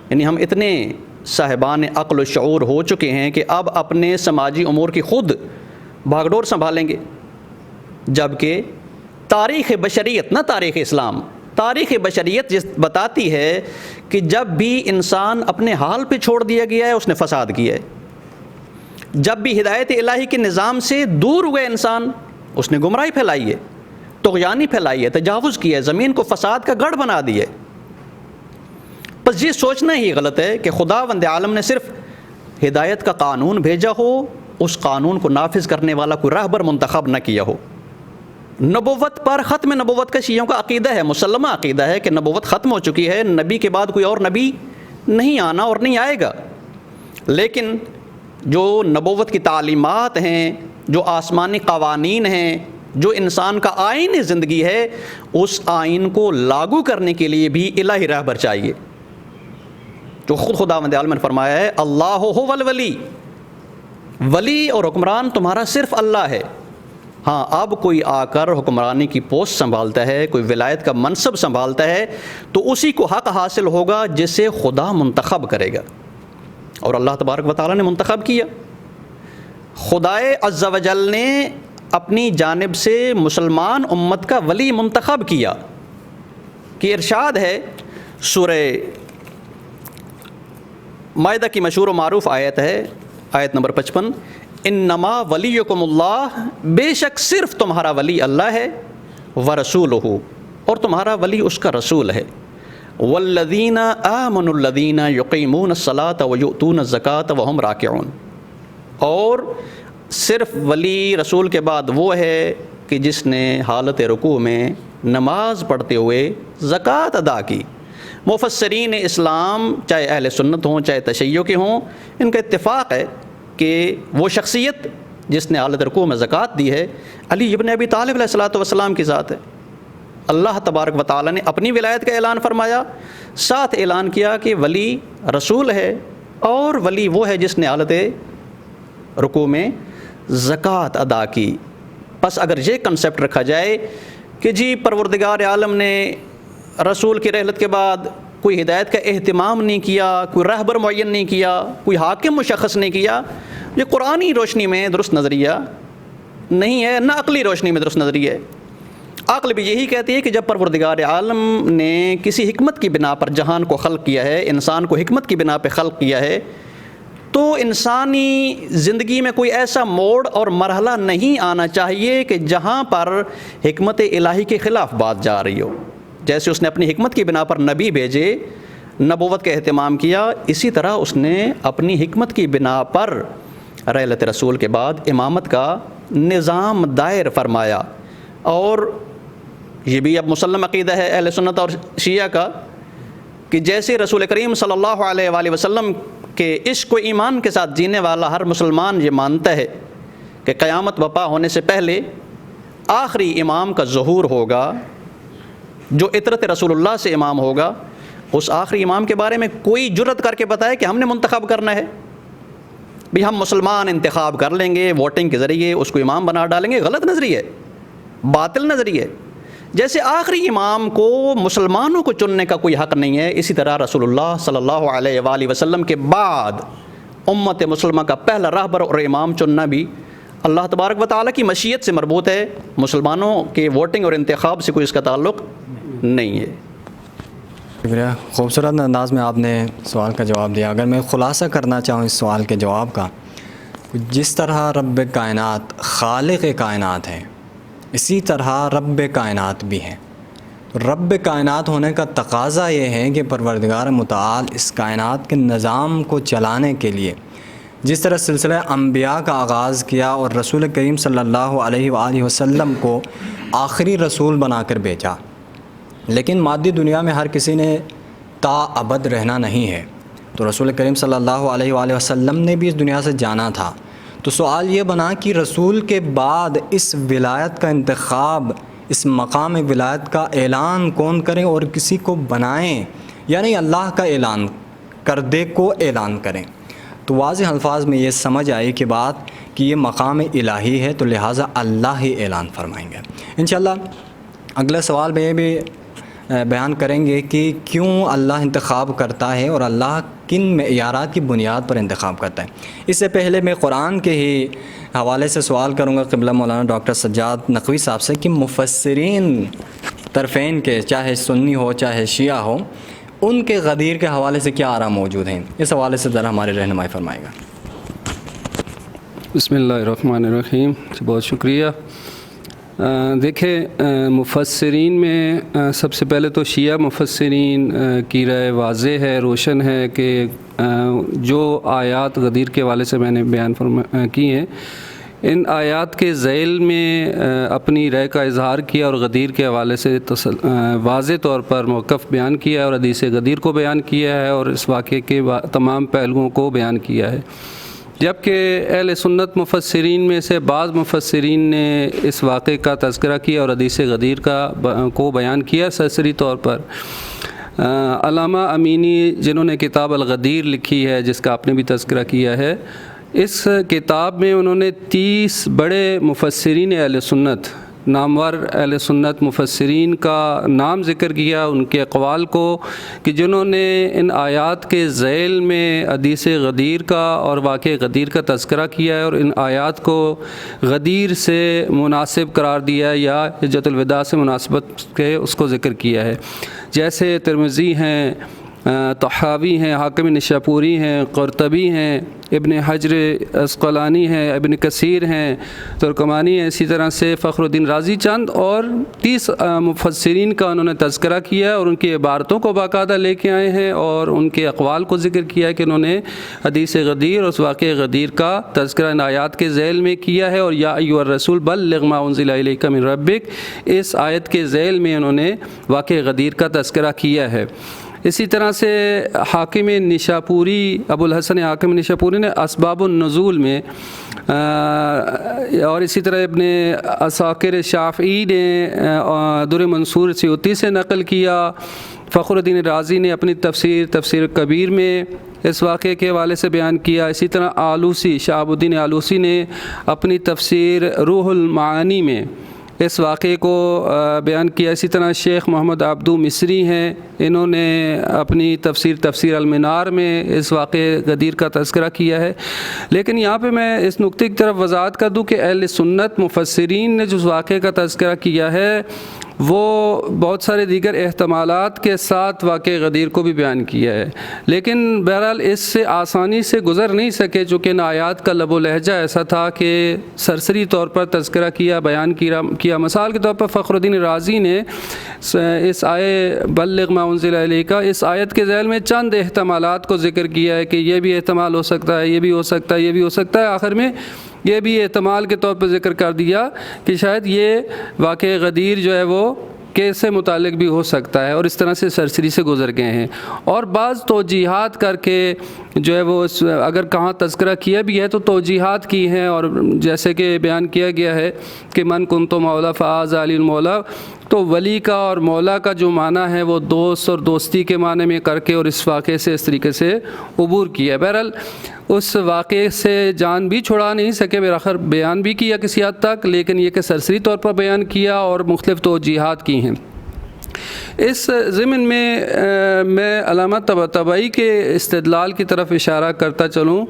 یعنی ہم اتنے صاحبان عقل و شعور ہو چکے ہیں کہ اب اپنے سماجی امور کی خود بھاگ ڈور سنبھالیں گے، جبکہ تاریخ بشریت، نہ تاریخ اسلام، تاریخ بشریت جس بتاتی ہے کہ جب بھی انسان اپنے حال پہ چھوڑ دیا گیا ہے اس نے فساد کیا ہے، جب بھی ہدایت الہی کے نظام سے دور ہوئے انسان اس نے گمراہی پھیلائی ہے، طغیانی پھیلائی ہے، تجاوز کیا ہے، زمین کو فساد کا گڑھ بنا دیا ہے۔ بس یہ سوچنا ہی غلط ہے کہ خداوند عالم نے صرف ہدایت کا قانون بھیجا ہو، اس قانون کو نافذ کرنے والا کوئی راہبر منتخب نہ کیا ہو۔ نبوت پر ختم نبوت کا شیعوں کا عقیدہ ہے، مسلمہ عقیدہ ہے کہ نبوت ختم ہو چکی ہے، نبی کے بعد کوئی اور نبی نہیں آنا اور نہیں آئے گا۔ لیکن جو نبوت کی تعلیمات ہیں، جو آسمانی قوانین ہیں، جو انسان کا آئین زندگی ہے، اس آئین کو لاگو کرنے کے لیے بھی الہی راہبر چاہیے، جو خود خداوند عالم نے فرمایا ہے اللہ هو الولی، ولی اور حکمران تمہارا صرف اللہ ہے۔ ہاں اب کوئی آ کر حکمرانی کی پوسٹ سنبھالتا ہے، کوئی ولایت کا منصب سنبھالتا ہے، تو اسی کو حق حاصل ہوگا جسے خدا منتخب کرے گا، اور اللہ تبارک و تعالیٰ نے منتخب کیا۔ خدائے عز و جل نے اپنی جانب سے مسلمان امت کا ولی منتخب کیا، کہ ارشاد ہے سورہ مائدہ کی مشہور و معروف آیت ہے، آیت نمبر 55، انما ولیکم اللہ، بے شک صرف تمہارا ولی اللہ ہے، ورسولہ، اور تمہارا ولی اس کا رسول ہے، والذین آمنوا الذین یقیمون الصلاۃ ویؤتون الزکاۃ وہم راکعون، اور صرف ولی رسول کے بعد وہ ہے کہ جس نے حالت رکوع میں نماز پڑھتے ہوئے زکوٰۃ ادا کی۔ مفسرین اسلام چاہے اہل سنت ہوں چاہے تشیع کے ہوں، ان کا اتفاق ہے کہ وہ شخصیت جس نے حالت رکوع میں زکوٰۃ دی ہے علی ابن ابی طالب علیہ الصلوۃ والسلام کی ذات ہے۔ اللہ تبارک و تعالیٰ نے اپنی ولایت کا اعلان فرمایا، ساتھ اعلان کیا کہ ولی رسول ہے، اور ولی وہ ہے جس نے حالت رکوع میں زکوٰۃ ادا کی۔ بس اگر یہ کنسیپٹ رکھا جائے کہ جی پروردگار عالم نے رسول کی رحلت کے بعد کوئی ہدایت کا اہتمام نہیں کیا، کوئی راہبر معین نہیں کیا، کوئی حاکم مشخص نہیں کیا، یہ قرآنی روشنی میں درست نظریہ نہیں ہے، نہ عقلی روشنی میں درست نظریہ ہے۔ عقل بھی یہی کہتی ہے کہ جب پروردگار عالم نے کسی حکمت کی بنا پر جہان کو خلق کیا ہے، انسان کو حکمت کی بنا پہ خلق کیا ہے، تو انسانی زندگی میں کوئی ایسا موڑ اور مرحلہ نہیں آنا چاہیے کہ جہاں پر حکمت الہی کے خلاف بات جا رہی ہو۔ جیسے اس نے اپنی حکمت کی بنا پر نبی بھیجے، نبوت کا اہتمام کیا، اسی طرح اس نے اپنی حکمت کی بنا پر رحلت رسول کے بعد امامت کا نظام دائر فرمایا۔ اور یہ بھی اب مسلم عقیدہ ہے اہل سنت اور شیعہ کا کہ جیسے رسول کریم صلی اللہ علیہ وآلہ وسلم کے عشق و ایمان کے ساتھ جینے والا ہر مسلمان یہ مانتا ہے کہ قیامت بپا ہونے سے پہلے آخری امام کا ظہور ہوگا، جو اطرت رسول اللہ سے امام ہوگا، اس آخری امام کے بارے میں کوئی جرت کر کے بتائے کہ ہم نے منتخب کرنا ہے؟ بھی ہم مسلمان انتخاب کر لیں گے ووٹنگ کے ذریعے، اس کو امام بنا ڈالیں گے، غلط نظریہ، باطل نظریہ۔ جیسے آخری امام کو مسلمانوں کو چننے کا کوئی حق نہیں ہے، اسی طرح رسول اللہ صلی اللہ علیہ وآلہ وسلم کے بعد امت مسلمہ کا پہلا راہبر اور امام چننا بھی اللہ تبارک و تعالیٰ کی مشیت سے مربوط ہے، مسلمانوں کے ووٹنگ اور انتخاب سے کوئی اس کا تعلق نہیں ہے۔ شکریہ، خوبصورت انداز میں آپ نے سوال کا جواب دیا۔ اگر میں خلاصہ کرنا چاہوں اس سوال کے جواب کا، جس طرح رب کائنات خالق کائنات ہے، اسی طرح رب کائنات بھی ہیں۔ رب کائنات ہونے کا تقاضا یہ ہے کہ پروردگار متعال اس کائنات کے نظام کو چلانے کے لیے جس طرح سلسلہ انبیاء کا آغاز کیا اور رسول کریم صلی اللہ علیہ وآلہ وسلم کو آخری رسول بنا کر بھیجا، لیکن مادی دنیا میں ہر کسی نے تا ابد رہنا نہیں ہے، تو رسول کریم صلی اللہ علیہ وآلہ وسلم نے بھی اس دنیا سے جانا تھا۔ تو سوال یہ بنا کہ رسول کے بعد اس ولایت کا انتخاب، اس مقام ولایت کا اعلان کون کریں اور کسی کو بنائیں، یعنی اللہ کا اعلان کر دے کو اعلان کریں۔ تو واضح الفاظ میں یہ سمجھ آئی کہ بات کہ یہ مقام الہی ہے، تو لہٰذا اللہ ہی اعلان فرمائیں گے۔ انشاءاللہ اگلا سوال میں یہ بھی بیان کریں گے کہ کیوں اللہ انتخاب کرتا ہے اور اللہ کن معیارات کی بنیاد پر انتخاب کرتا ہے۔ اس سے پہلے میں قرآن کے ہی حوالے سے سوال کروں گا قبلہ مولانا ڈاکٹر سجاد نقوی صاحب سے کہ مفسرین طرفین کے، چاہے سنی ہو چاہے شیعہ ہو، ان کے غدیر کے حوالے سے کیا آراء موجود ہیں، اس حوالے سے ذرا ہمارے رہنمائی فرمائے گا۔ بسم اللہ الرحمن الرحیم، بہت شکریہ۔ دیکھیں، مفسرین میں سب سے پہلے تو شیعہ مفسرین کی رائے واضح ہے، روشن ہے کہ جو آیات غدیر کے حوالے سے میں نے بیان کی ہیں، ان آیات کے ذیل میں اپنی رائے کا اظہار کیا اور غدیر کے حوالے سے واضح طور پر موقف بیان کیا ہے اور حدیث غدیر کو بیان کیا ہے اور اس واقعے کے تمام پہلوؤں کو بیان کیا ہے۔ جبکہ اہل سنت مفسرین میں سے بعض مفسرین نے اس واقعے کا تذکرہ کیا اور حدیث غدیر کو بیان کیا سرسری طور پر۔ علامہ امینی جنہوں نے کتاب الغدیر لکھی ہے، جس کا آپ نے بھی تذکرہ کیا ہے، اس کتاب میں انہوں نے 30 بڑے مفسرین اہل سنت، نامور اہل سنت مفسرین کا نام ذکر کیا، ان کے اقوال کو، کہ جنہوں نے ان آیات کے ذیل میں حدیث غدیر کا اور واقع غدیر کا تذکرہ کیا ہے اور ان آیات کو غدیر سے مناسب قرار دیا ہے یا حجۃ الوداع سے مناسبت کے اس کو ذکر کیا ہے، جیسے ترمذی ہیں، طحاوی ہیں، حاکم نشاپوری ہیں، قرطبی ہیں، ابن حجر عسقلانی ہیں، ابن کثیر ہیں، ترکمانی ہیں، اسی طرح سے فخر الدین رازی چند اور 30 مفسرین کا انہوں نے تذکرہ کیا ہے اور ان کی عبارتوں کو باقاعدہ لے کے آئے ہیں اور ان کے اقوال کو ذکر کیا ہے کہ انہوں نے حدیث غدیر اور اس واقع غدیر کا تذکرہ ان آیات کے ذیل میں کیا ہے، اور یا ایھا الرسول بلغ ما انزل الیک من ربک، اس آیت کے ذیل میں انہوں نے واقع غدیر کا تذکرہ کیا ہے۔ اسی طرح سے حاکم نشاپوری، ابو الحسن حاکم نشاپوری نے اسباب النزول میں، اور اسی طرح ابن عساکر شافعی نے در منصور سیوطی سے نقل کیا، فخر الدین رازی نے اپنی تفسیر کبیر میں اس واقعے کے حوالے سے بیان کیا، اسی طرح آلوسی، شہاب الدین آلوسی نے اپنی تفسیر روح المعانی میں اس واقعے کو بیان کیا، اسی طرح شیخ محمد عبدو مصری ہیں، انہوں نے اپنی تفسیر المنار میں اس واقعے غدیر کا تذکرہ کیا ہے۔ لیکن یہاں پہ میں اس نقطے کی طرف وضاحت کر دوں کہ اہل سنت مفسرین نے جو واقعے کا تذکرہ کیا ہے وہ بہت سارے دیگر احتمالات کے ساتھ واقع غدیر کو بھی بیان کیا ہے، لیکن بہرحال اس سے آسانی سے گزر نہیں سکے، چونکہ ان آیات کا لب و لہجہ ایسا تھا کہ سرسری طور پر تذکرہ کیا، بیان کیا۔ مثال کے طور پر فخر الدین رازی نے اس بلغ ما انزل الیک، اس آیت کے ذیل میں چند احتمالات کو ذکر کیا ہے کہ یہ بھی احتمال ہو سکتا ہے، یہ بھی ہو سکتا ہے، یہ بھی ہو سکتا ہے، آخر میں یہ بھی احتمال کے طور پر ذکر کر دیا کہ شاید یہ واقع غدیر جو ہے وہ کیس سے متعلق بھی ہو سکتا ہے، اور اس طرح سے سرسری سے گزر گئے ہیں۔ اور بعض توجیحات کر کے جو ہے وہ اگر کہاں تذکرہ کیا بھی ہے تو توجیحات کی ہیں، اور جیسے کہ بیان کیا گیا ہے کہ من کنت مولا فہذا علی المولا، تو ولی کا اور مولا کا جو معنی ہے وہ دوست اور دوستی کے معنی میں کر کے اور اس واقعے سے اس طریقے سے عبور کیا. بہرحال اس واقعے سے جان بھی چھڑا نہیں سکے، بالآخر بیان بھی کیا کسی حد تک، لیکن یہ کہ سرسری طور پر بیان کیا اور مختلف توجیہات کی ہیں. اس ضمن میں علامہ طباطبائی کے استدلال کی طرف اشارہ کرتا چلوں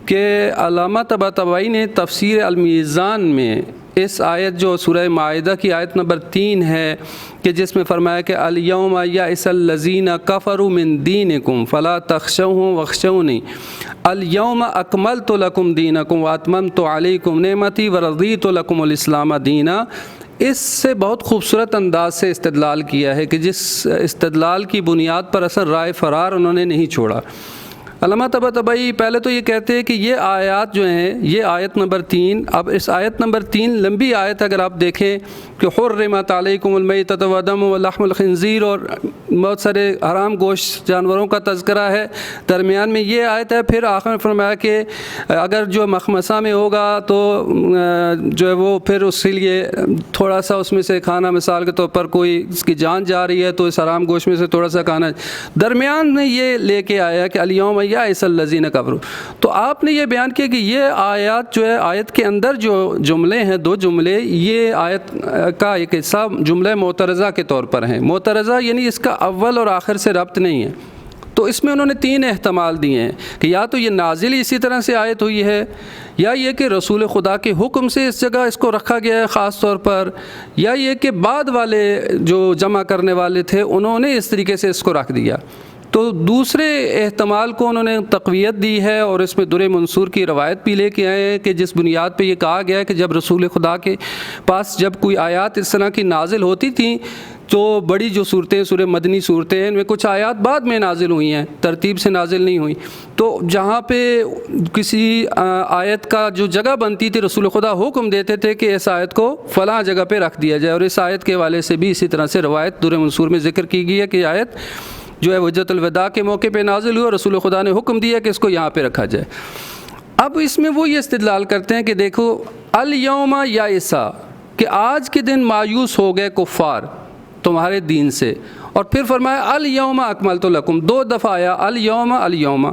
کہ علامہ طباطبائی نے تفسیر المیزان میں اس آیت جو سورہ مائدہ کی آیت نمبر 3 ہے کہ جس میں فرمایا کہ الیوم یئس الذین کفروا من دینکم فلا تخشوهم واخشونی الیوم اکملت لکم دینکم واتممت علیکم نعمتی ورضیت لکم الاسلام دینا. اس سے بہت خوبصورت انداز سے استدلال کیا ہے کہ جس استدلال کی بنیاد پر اثر رائے فرار انہوں نے نہیں چھوڑا. علامہ طباطبائی پہلے تو یہ کہتے ہیں کہ یہ آیات جو ہیں، یہ آیت نمبر 3، اب اس آیت نمبر 3 لمبی آیت اگر آپ دیکھیں کہ حرمت علیکم المیتۃ والدم ولحم الخنزیر، اور بہت سارے حرام گوشت جانوروں کا تذکرہ ہے، درمیان میں یہ آیت ہے. پھر آخر میں فرمایا کہ اگر جو مخمصہ میں ہوگا تو جو ہے وہ پھر اس کے لیے تھوڑا سا اس میں سے کھانا، مثال کے طور پر کوئی اس کی جان جا رہی ہے تو اس حرام گوشت میں سے تھوڑا سا کھانا. درمیان میں یہ لے کے آیا کہ الیوم یئس الذین کفروا. تو آپ نے یہ بیان کیا کہ یہ آیات جو ہے، آیت کے اندر جو جملے ہیں، 2 جملے، یہ آیت کا ایک حصہ جملہ معترضہ کے طور پر ہیں. معترضہ یعنی اس کا اول اور آخر سے ربط نہیں ہے. تو اس میں انہوں نے 3 احتمال دیے ہیں کہ یا تو یہ نازل اسی طرح سے آیت ہوئی ہے، یا یہ کہ رسول خدا کے حکم سے اس جگہ اس کو رکھا گیا ہے خاص طور پر، یا یہ کہ بعد والے جو جمع کرنے والے تھے انہوں نے اس طریقے سے اس کو رکھ دیا. تو دوسرے احتمال کو انہوں نے تقویت دی ہے اور اس میں در منصور کی روایت بھی لے کے آئے ہیں کہ جس بنیاد پہ یہ کہا گیا ہے کہ جب رسول خدا کے پاس جب کوئی آیات اس طرح کی نازل ہوتی تھیں تو بڑی جو صورتیں، سورہ مدنی صورتیں ہیں، ان میں کچھ آیات بعد میں نازل ہوئی ہیں، ترتیب سے نازل نہیں ہوئی. تو جہاں پہ کسی آیت کا جو جگہ بنتی تھی، رسول خدا حکم دیتے تھے کہ اس آیت کو فلاں جگہ پہ رکھ دیا جائے. اور اس آیت کے حوالے سے بھی اسی طرح سے روایت در منصور میں ذکر کی گئی ہے کہ آیت جو ہے حجۃ الوداع کے موقع پہ نازل ہوئی اور رسول خدا نے حکم دیا کہ اس کو یہاں پہ رکھا جائے. اب اس میں وہ یہ استدلال کرتے ہیں کہ دیکھو الیوم یئس، کہ آج کے دن مایوس ہو گئے کفار تمہارے دین سے. اور پھر فرمایا الیوم اکملت لکم، 2 دفعہ آیا الیوم،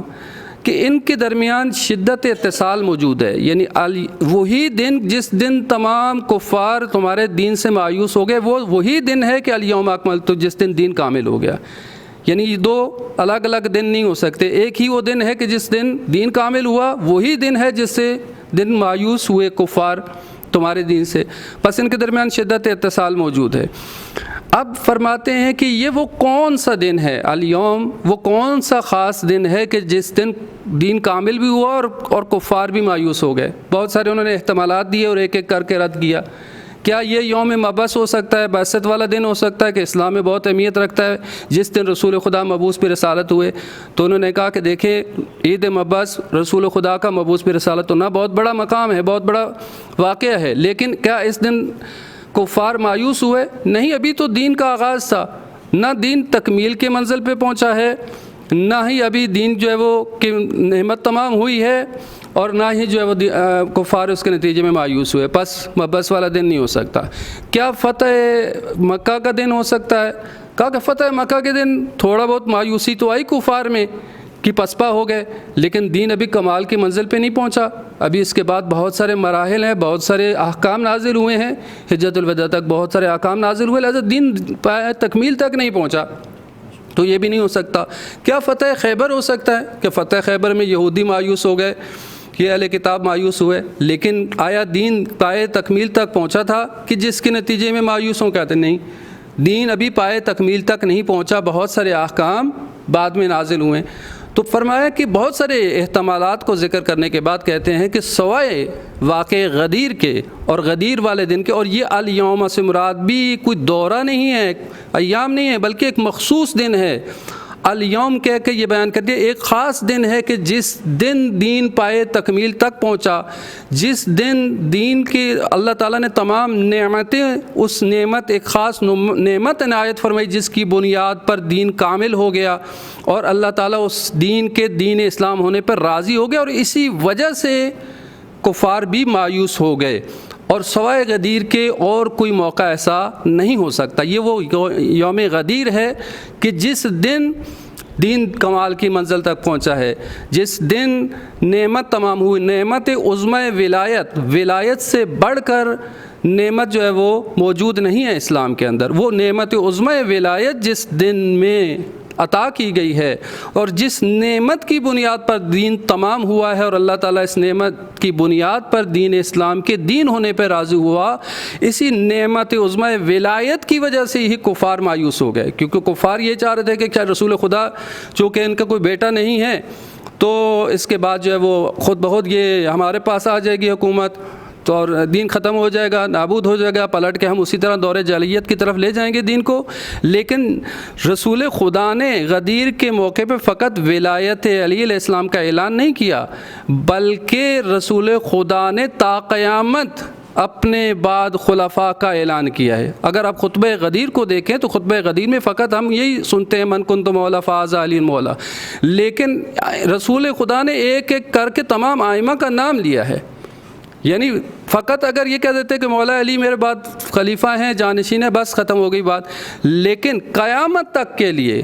کہ ان کے درمیان شدت اتصال موجود ہے. یعنی وہی دن جس دن تمام کفار تمہارے دین سے مایوس ہو گئے، وہ وہی دن ہے کہ الیوم اکملت، جس دن دین کامل ہو گیا. یعنی یہ 2 الگ الگ دن نہیں ہو سکتے. ایک ہی وہ دن ہے کہ جس دن دین کامل ہوا، وہی دن ہے جس سے دن مایوس ہوئے کفار تمہارے دین سے. پس ان کے درمیان شدت اتصال موجود ہے. اب فرماتے ہیں کہ یہ وہ کون سا دن ہے الیوم، وہ کون سا خاص دن ہے کہ جس دن دین کامل بھی ہوا اور کفار بھی مایوس ہو گئے. بہت سارے انہوں نے احتمالات دیے اور ایک ایک کر کے رد کیا. کیا یہ یوم مبعث ہو سکتا ہے، بعثت والا دن ہو سکتا ہے کہ اسلام میں بہت اہمیت رکھتا ہے، جس دن رسول خدا مبعوث پہ رسالت ہوئے. تو انہوں نے کہا کہ دیکھیں عید مبعث، رسول خدا کا مبعوث پہ رسالت ہونا بہت بڑا مقام ہے، بہت بڑا واقعہ ہے. لیکن کیا اس دن کفار مایوس ہوئے؟ نہیں، ابھی تو دین کا آغاز تھا. نہ دین تکمیل کے منزل پہ پہنچا ہے، نہ ہی ابھی دین جو ہے وہ کہ نعمت تمام ہوئی ہے، اور نہ ہی جو ہے وہ کفار اس کے نتیجے میں مایوس ہوئے. پس مبعث والا دن نہیں ہو سکتا. کیا فتح مکہ کا دن ہو سکتا ہے؟ کہا کہ فتح مکہ کے دن تھوڑا بہت مایوسی تو آئی کفار میں کہ پسپا ہو گئے، لیکن دین ابھی کمال کی منزل پہ نہیں پہنچا. ابھی اس کے بعد بہت سارے مراحل ہیں، بہت سارے احکام نازل ہوئے ہیں، حجۃ الوداع تک بہت سارے احکام نازل ہوئے، لہذا دین تکمیل تک نہیں پہنچا. تو یہ بھی نہیں ہو سکتا. کیا فتح خیبر ہو سکتا ہے کہ فتح خیبر میں یہودی مایوس ہو گئے، یہ اہل کتاب مایوس ہوئے، لیکن آیا دین پائے تکمیل تک پہنچا تھا کہ جس کے نتیجے میں مایوس ہوں؟ کہتے نہیں، دین ابھی پائے تکمیل تک نہیں پہنچا، بہت سارے احکام بعد میں نازل ہوئے. تو فرمایا کہ بہت سارے احتمالات کو ذکر کرنے کے بعد کہتے ہیں کہ سوائے واقع غدیر کے اور غدیر والے دن کے، اور یہ الیوم سے مراد بھی کوئی دورہ نہیں ہے، ایام نہیں ہے، بلکہ ایک مخصوص دن ہے. الیوم کہہ کے یہ بیان کر دیا ایک خاص دن ہے کہ جس دن دین پائے تکمیل تک پہنچا، جس دن دین کی اللہ تعالیٰ نے تمام نعمتیں، اس نعمت ایک خاص نعمت عنایت فرمائی جس کی بنیاد پر دین کامل ہو گیا، اور اللہ تعالیٰ اس دین کے دین اسلام ہونے پر راضی ہو گیا، اور اسی وجہ سے کفار بھی مایوس ہو گئے. اور سوائے غدیر کے اور کوئی موقع ایسا نہیں ہو سکتا۔ یہ وہ یوم غدیر ہے کہ جس دن دین کمال کی منزل تک پہنچا ہے، جس دن نعمت تمام ہوئی، نعمت عظمی ولایت سے بڑھ کر نعمت جو ہے وہ موجود نہیں ہے اسلام کے اندر۔ وہ نعمت عظمی ولایت جس دن میں عطا کی گئی ہے اور جس نعمت کی بنیاد پر دین تمام ہوا ہے، اور اللہ تعالیٰ اس نعمت کی بنیاد پر دین اسلام کے دین ہونے پہ راضی ہوا، اسی نعمت عظمی ولایت کی وجہ سے ہی کفار مایوس ہو گئے، کیونکہ کفار یہ چاہ رہے تھے کہ کیا رسول خدا چونکہ ان کا کوئی بیٹا نہیں ہے تو اس کے بعد جو ہے وہ خود بخود یہ ہمارے پاس آ جائے گی حکومت، تو اور دین ختم ہو جائے گا، نابود ہو جائے گا، پلٹ کے ہم اسی طرح دور جاہلیت کی طرف لے جائیں گے دین کو۔ لیکن رسول خدا نے غدیر کے موقع پہ فقط ولایت علی علیہ السلام کا اعلان نہیں کیا، بلکہ رسول خدا نے تا قیامت اپنے بعد خلفاء کا اعلان کیا ہے۔ اگر آپ خطبہ غدیر کو دیکھیں تو خطبہ غدیر میں فقط ہم یہی سنتے ہیں من کنت مولا فاز علی مولا، لیکن رسول خدا نے ایک ایک کر کے تمام ائمہ کا نام لیا ہے۔ یعنی فقط اگر یہ کہہ دیتے کہ مولا علی میرے بعد خلیفہ ہیں، جانشین ہیں، بس ختم ہو گئی بات، لیکن قیامت تک کے لیے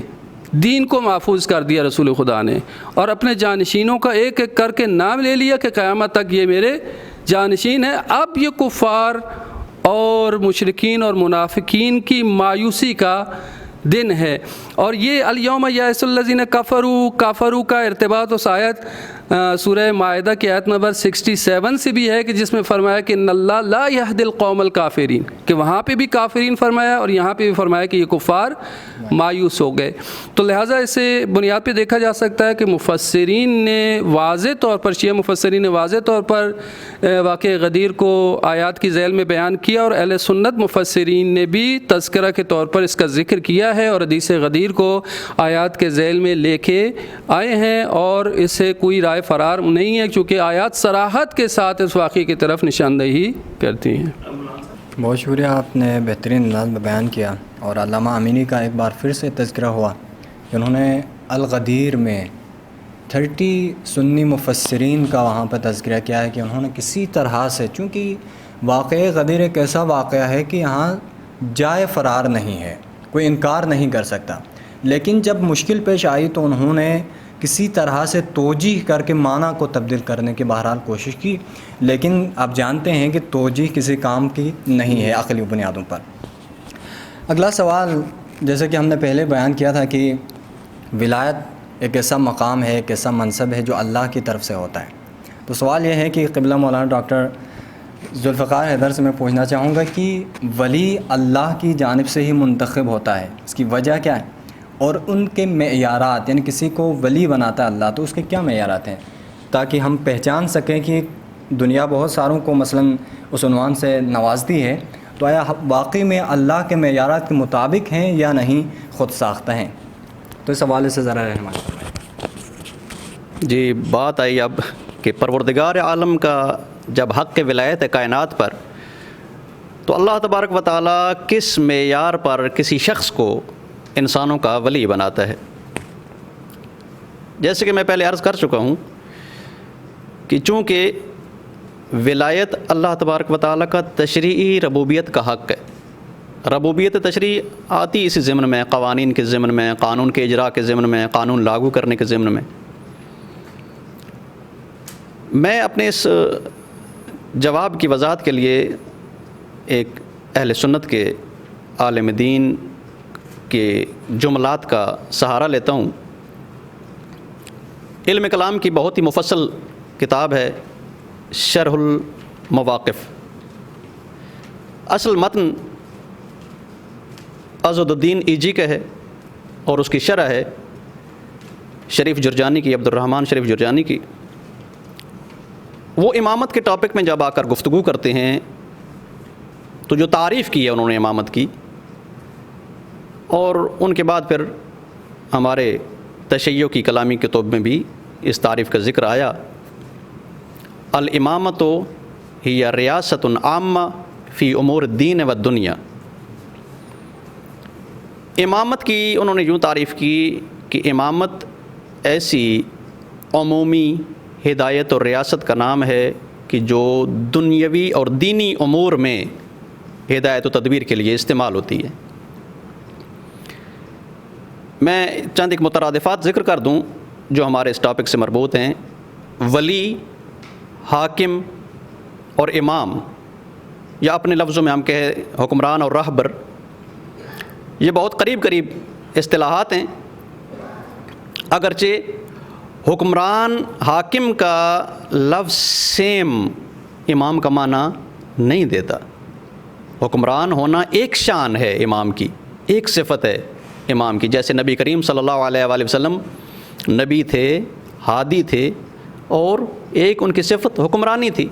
دین کو محفوظ کر دیا رسول خدا نے، اور اپنے جانشینوں کا ایک ایک کر کے نام لے لیا کہ قیامت تک یہ میرے جانشین ہیں۔ اب یہ کفار اور مشرکین اور منافقین کی مایوسی کا دن ہے، اور یہ الیوم یئس الذین کفروا کا ارتباط اس آیت سورہ مائدہ کی آیت نمبر 67 سے بھی ہے کہ جس میں فرمایا کہ ان اللہ لا یہدی القوم الکافرین، کہ وہاں پہ بھی کافرین فرمایا اور یہاں پہ بھی فرمایا کہ یہ کفار مایوس ہو گئے۔ تو لہٰذا اسے بنیاد پہ دیکھا جا سکتا ہے کہ مفسرین نے واضح طور پر، شیعہ مفسرین نے واضح طور پر واقعہ غدیر کو آیات کی ذیل میں بیان کیا، اور اہل سنت مفسرین نے بھی تذکرہ کے طور پر اس کا ذکر کیا ہے اور حدیث غدیر کو آیات کے ذیل میں لے کے آئے ہیں، اور اسے کوئی رائے فرار نہیں ہے چونکہ آیات صراحت کے ساتھ اس واقعے کی طرف نشاندہی کرتی ہیں۔ بہت شکریہ، آپ نے بہترین انداز میں بیان کیا، اور علامہ امینی کا ایک بار پھر سے تذکرہ ہوا کہ انہوں نے الغدیر میں 30 سنی مفسرین کا وہاں پہ تذکرہ کیا ہے کہ انہوں نے کسی طرح سے، چونکہ واقعہ غدیر ایک ایسا واقعہ ہے کہ یہاں جائے فرار نہیں ہے، کوئی انکار نہیں کر سکتا، لیکن جب مشکل پیش آئی تو انہوں نے کسی طرح سے توجیہ کر کے معنی کو تبدیل کرنے کی بہرحال کوشش کی، لیکن آپ جانتے ہیں کہ توجیہ کسی کام کی نہیں ہے عقلی بنیادوں پر۔ اگلا سوال، جیسے کہ ہم نے پہلے بیان کیا تھا کہ ولایت ایک ایسا مقام ہے، ایک ایسا منصب ہے جو اللہ کی طرف سے ہوتا ہے، تو سوال یہ ہے کہ قبلہ مولانا ڈاکٹر ذوالفقار حیدر سے میں پوچھنا چاہوں گا کہ ولی اللہ کی جانب سے ہی منتخب ہوتا ہے، اس کی وجہ کیا ہے، اور ان کے معیارات، یعنی کسی کو ولی بناتا ہے اللہ تو اس کے کیا معیارات ہیں، تاکہ ہم پہچان سکیں کہ دنیا بہت ساروں کو مثلاً اس عنوان سے نوازتی ہے، تو آیا واقعی میں اللہ کے معیارات کے مطابق ہیں یا نہیں، خود ساختہ ہیں؟ تو اس حوالے سے ذرا رہنمائی فرمائیں۔ جی، بات آئی اب کہ پروردگار عالم کا جب حق ولایت ہے کائنات پر، تو اللہ تبارک و تعالیٰ کس معیار پر کسی شخص کو انسانوں کا ولی بناتا ہے؟ جیسے کہ میں پہلے عرض کر چکا ہوں کہ چونکہ ولایت اللہ تبارک و تعالیٰ کا تشریعی ربوبیت کا حق ہے، ربوبیت تشریع آتی اسی ضمن میں، قوانین کے ضمن میں، قانون کے اجراء کے ضمن میں، قانون لاگو کرنے کے ضمن میں۔ میں اپنے اس جواب کی وضاحت کے لیے ایک اہل سنت کے عالم دین کے جملات کا سہارا لیتا ہوں۔ علم کلام کی بہت ہی مفصل کتاب ہے شرح المواقف، اصل متن عضد الدین ایجی کا ہے اور اس کی شرح ہے شریف جرجانی کی، عبد الرحمن شریف جرجانی کی۔ وہ امامت کے ٹاپک میں جب آ کر گفتگو کرتے ہیں تو جو تعریف کی ہے انہوں نے امامت کی، اور ان کے بعد پھر ہمارے تشیع کی کلامی کتب میں بھی اس تعریف کا ذکر آیا، الامامت ہی ریاست عامہ فی امور الدین والدنیا۔ امامت کی انہوں نے یوں تعریف کی کہ امامت ایسی عمومی ہدایت اور ریاست کا نام ہے کہ جو دنیاوی اور دینی امور میں ہدایت و تدبیر کے لیے استعمال ہوتی ہے۔ میں چند ایک مترادفات ذکر کر دوں جو ہمارے اس ٹاپک سے مربوط ہیں۔ ولی، حاکم اور امام، یا اپنے لفظوں میں ہم کہیں حکمران اور راہبر، یہ بہت قریب قریب اصطلاحات ہیں، اگرچہ حکمران حاکم کا لفظ سیم امام کا معنی نہیں دیتا۔ حکمران ہونا ایک شان ہے امام کی، ایک صفت ہے امام کی، جیسے نبی کریم صلی اللہ علیہ وآلہ وسلم نبی تھے، ہادی تھے، اور ایک ان کی صفت حکمرانی تھی۔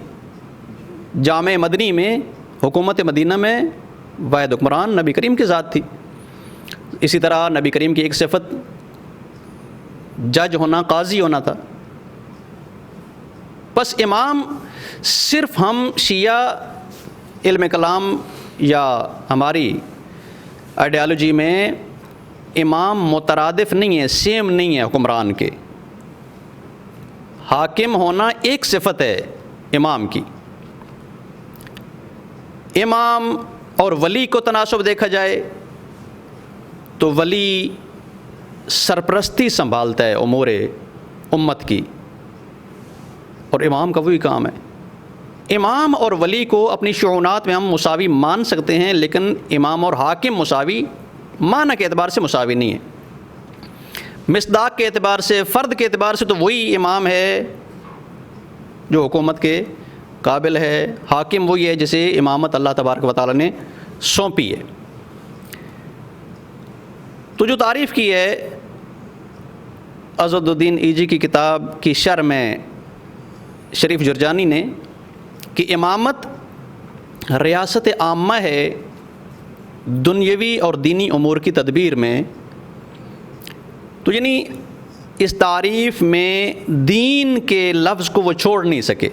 جامع مدنی میں، حکومت مدینہ میں واحد حکمران نبی کریم کی ذات تھی۔ اسی طرح نبی کریم کی ایک صفت جج ہونا، قاضی ہونا تھا۔ بس امام صرف ہم شیعہ علم کلام یا ہماری آئیڈیالوجی میں امام مترادف نہیں ہے، سیم نہیں ہے حکمران کے۔ حاکم ہونا ایک صفت ہے امام کی۔ امام اور ولی کو تناسب دیکھا جائے تو ولی سرپرستی سنبھالتا ہے امور امت کی، اور امام کا وہی کام ہے۔ امام اور ولی کو اپنی شعونات میں ہم مساوی مان سکتے ہیں، لیکن امام اور حاکم مساوی معنی کے اعتبار سے مساوی نہیں ہے۔ مصداق کے اعتبار سے، فرد کے اعتبار سے تو وہی امام ہے جو حکومت کے قابل ہے، حاکم وہی ہے جسے امامت اللہ تبارک و تعالیٰ نے سونپی ہے۔ تو جو تعریف کی ہے عضد الدین ایجی کی کتاب کی شرح میں شریف جرجانی نے کہ امامت ریاست عامہ ہے دنیاوی اور دینی امور کی تدبیر میں، تو یعنی اس تعریف میں دین کے لفظ کو وہ چھوڑ نہیں سکے۔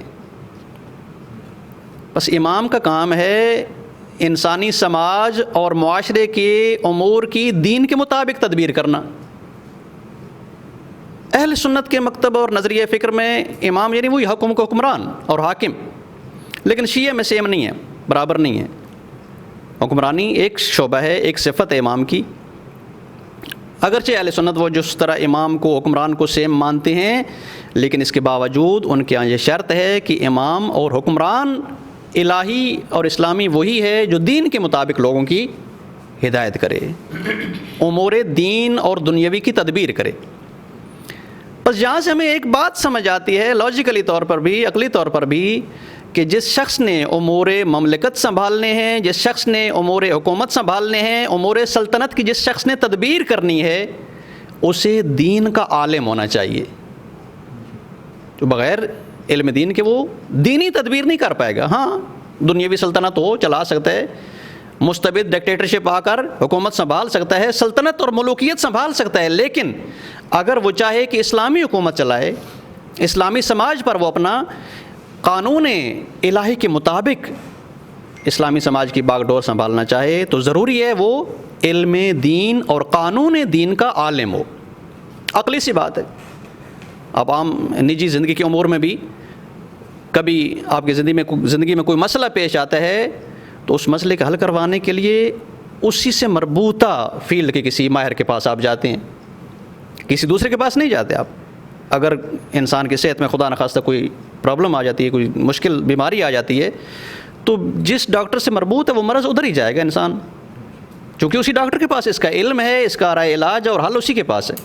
بس امام کا کام ہے انسانی سماج اور معاشرے کے امور کی دین کے مطابق تدبیر کرنا۔ اہل سنت کے مکتب اور نظریہ فکر میں امام یعنی وہی حکمران اور حاکم، لیکن شیعہ میں سیم نہیں ہے، برابر نہیں ہے۔ حکمرانی ایک شعبہ ہے، ایک صفت ہے امام کی، اگرچہ اہل سنت وہ جس طرح امام کو، حکمران کو سیم مانتے ہیں، لیکن اس کے باوجود ان کے یہاں یہ شرط ہے کہ امام اور حکمران الہی اور اسلامی وہی ہے جو دین کے مطابق لوگوں کی ہدایت کرے، امور دین اور دنیاوی کی تدبیر کرے۔ بس یہاں سے ہمیں ایک بات سمجھ آتی ہے لاجیکلی طور پر بھی، عقلی طور پر بھی، کہ جس شخص نے امور مملکت سنبھالنے ہیں، جس شخص نے امور حکومت سنبھالنے ہیں، امور سلطنت کی جس شخص نے تدبیر کرنی ہے، اسے دین کا عالم ہونا چاہیے۔ جو بغیر علم دین کے وہ دینی تدبیر نہیں کر پائے گا۔ ہاں دنیاوی سلطنت ہو چلا سکتا ہے، مستبد ڈکٹیٹرشپ آ کر حکومت سنبھال سکتا ہے، سلطنت اور ملوکیت سنبھال سکتا ہے، لیکن اگر وہ چاہے کہ اسلامی حکومت چلائے، اسلامی سماج پر وہ اپنا قانون الہی کے مطابق اسلامی سماج کی باغ ڈور سنبھالنا چاہے، تو ضروری ہے وہ علم دین اور قانون دین کا عالم ہو۔ عقلی سی بات ہے۔ اب عام نجی زندگی کے امور میں بھی کبھی آپ کی زندگی میں کوئی مسئلہ پیش آتا ہے تو اس مسئلے کا حل کروانے کے لیے اسی سے مربوطہ فیلڈ کے کسی ماہر کے پاس آپ جاتے ہیں، کسی دوسرے کے پاس نہیں جاتے آپ۔ اگر انسان کی صحت میں خدا نخواستہ کوئی پرابلم آ جاتی ہے، کوئی مشکل بیماری آ جاتی ہے، تو جس ڈاکٹر سے مربوط ہے وہ مرض ادھر ہی جائے گا انسان، چونکہ اسی ڈاکٹر کے پاس اس کا علم ہے، اس کا رائے علاج اور حل اسی کے پاس ہے۔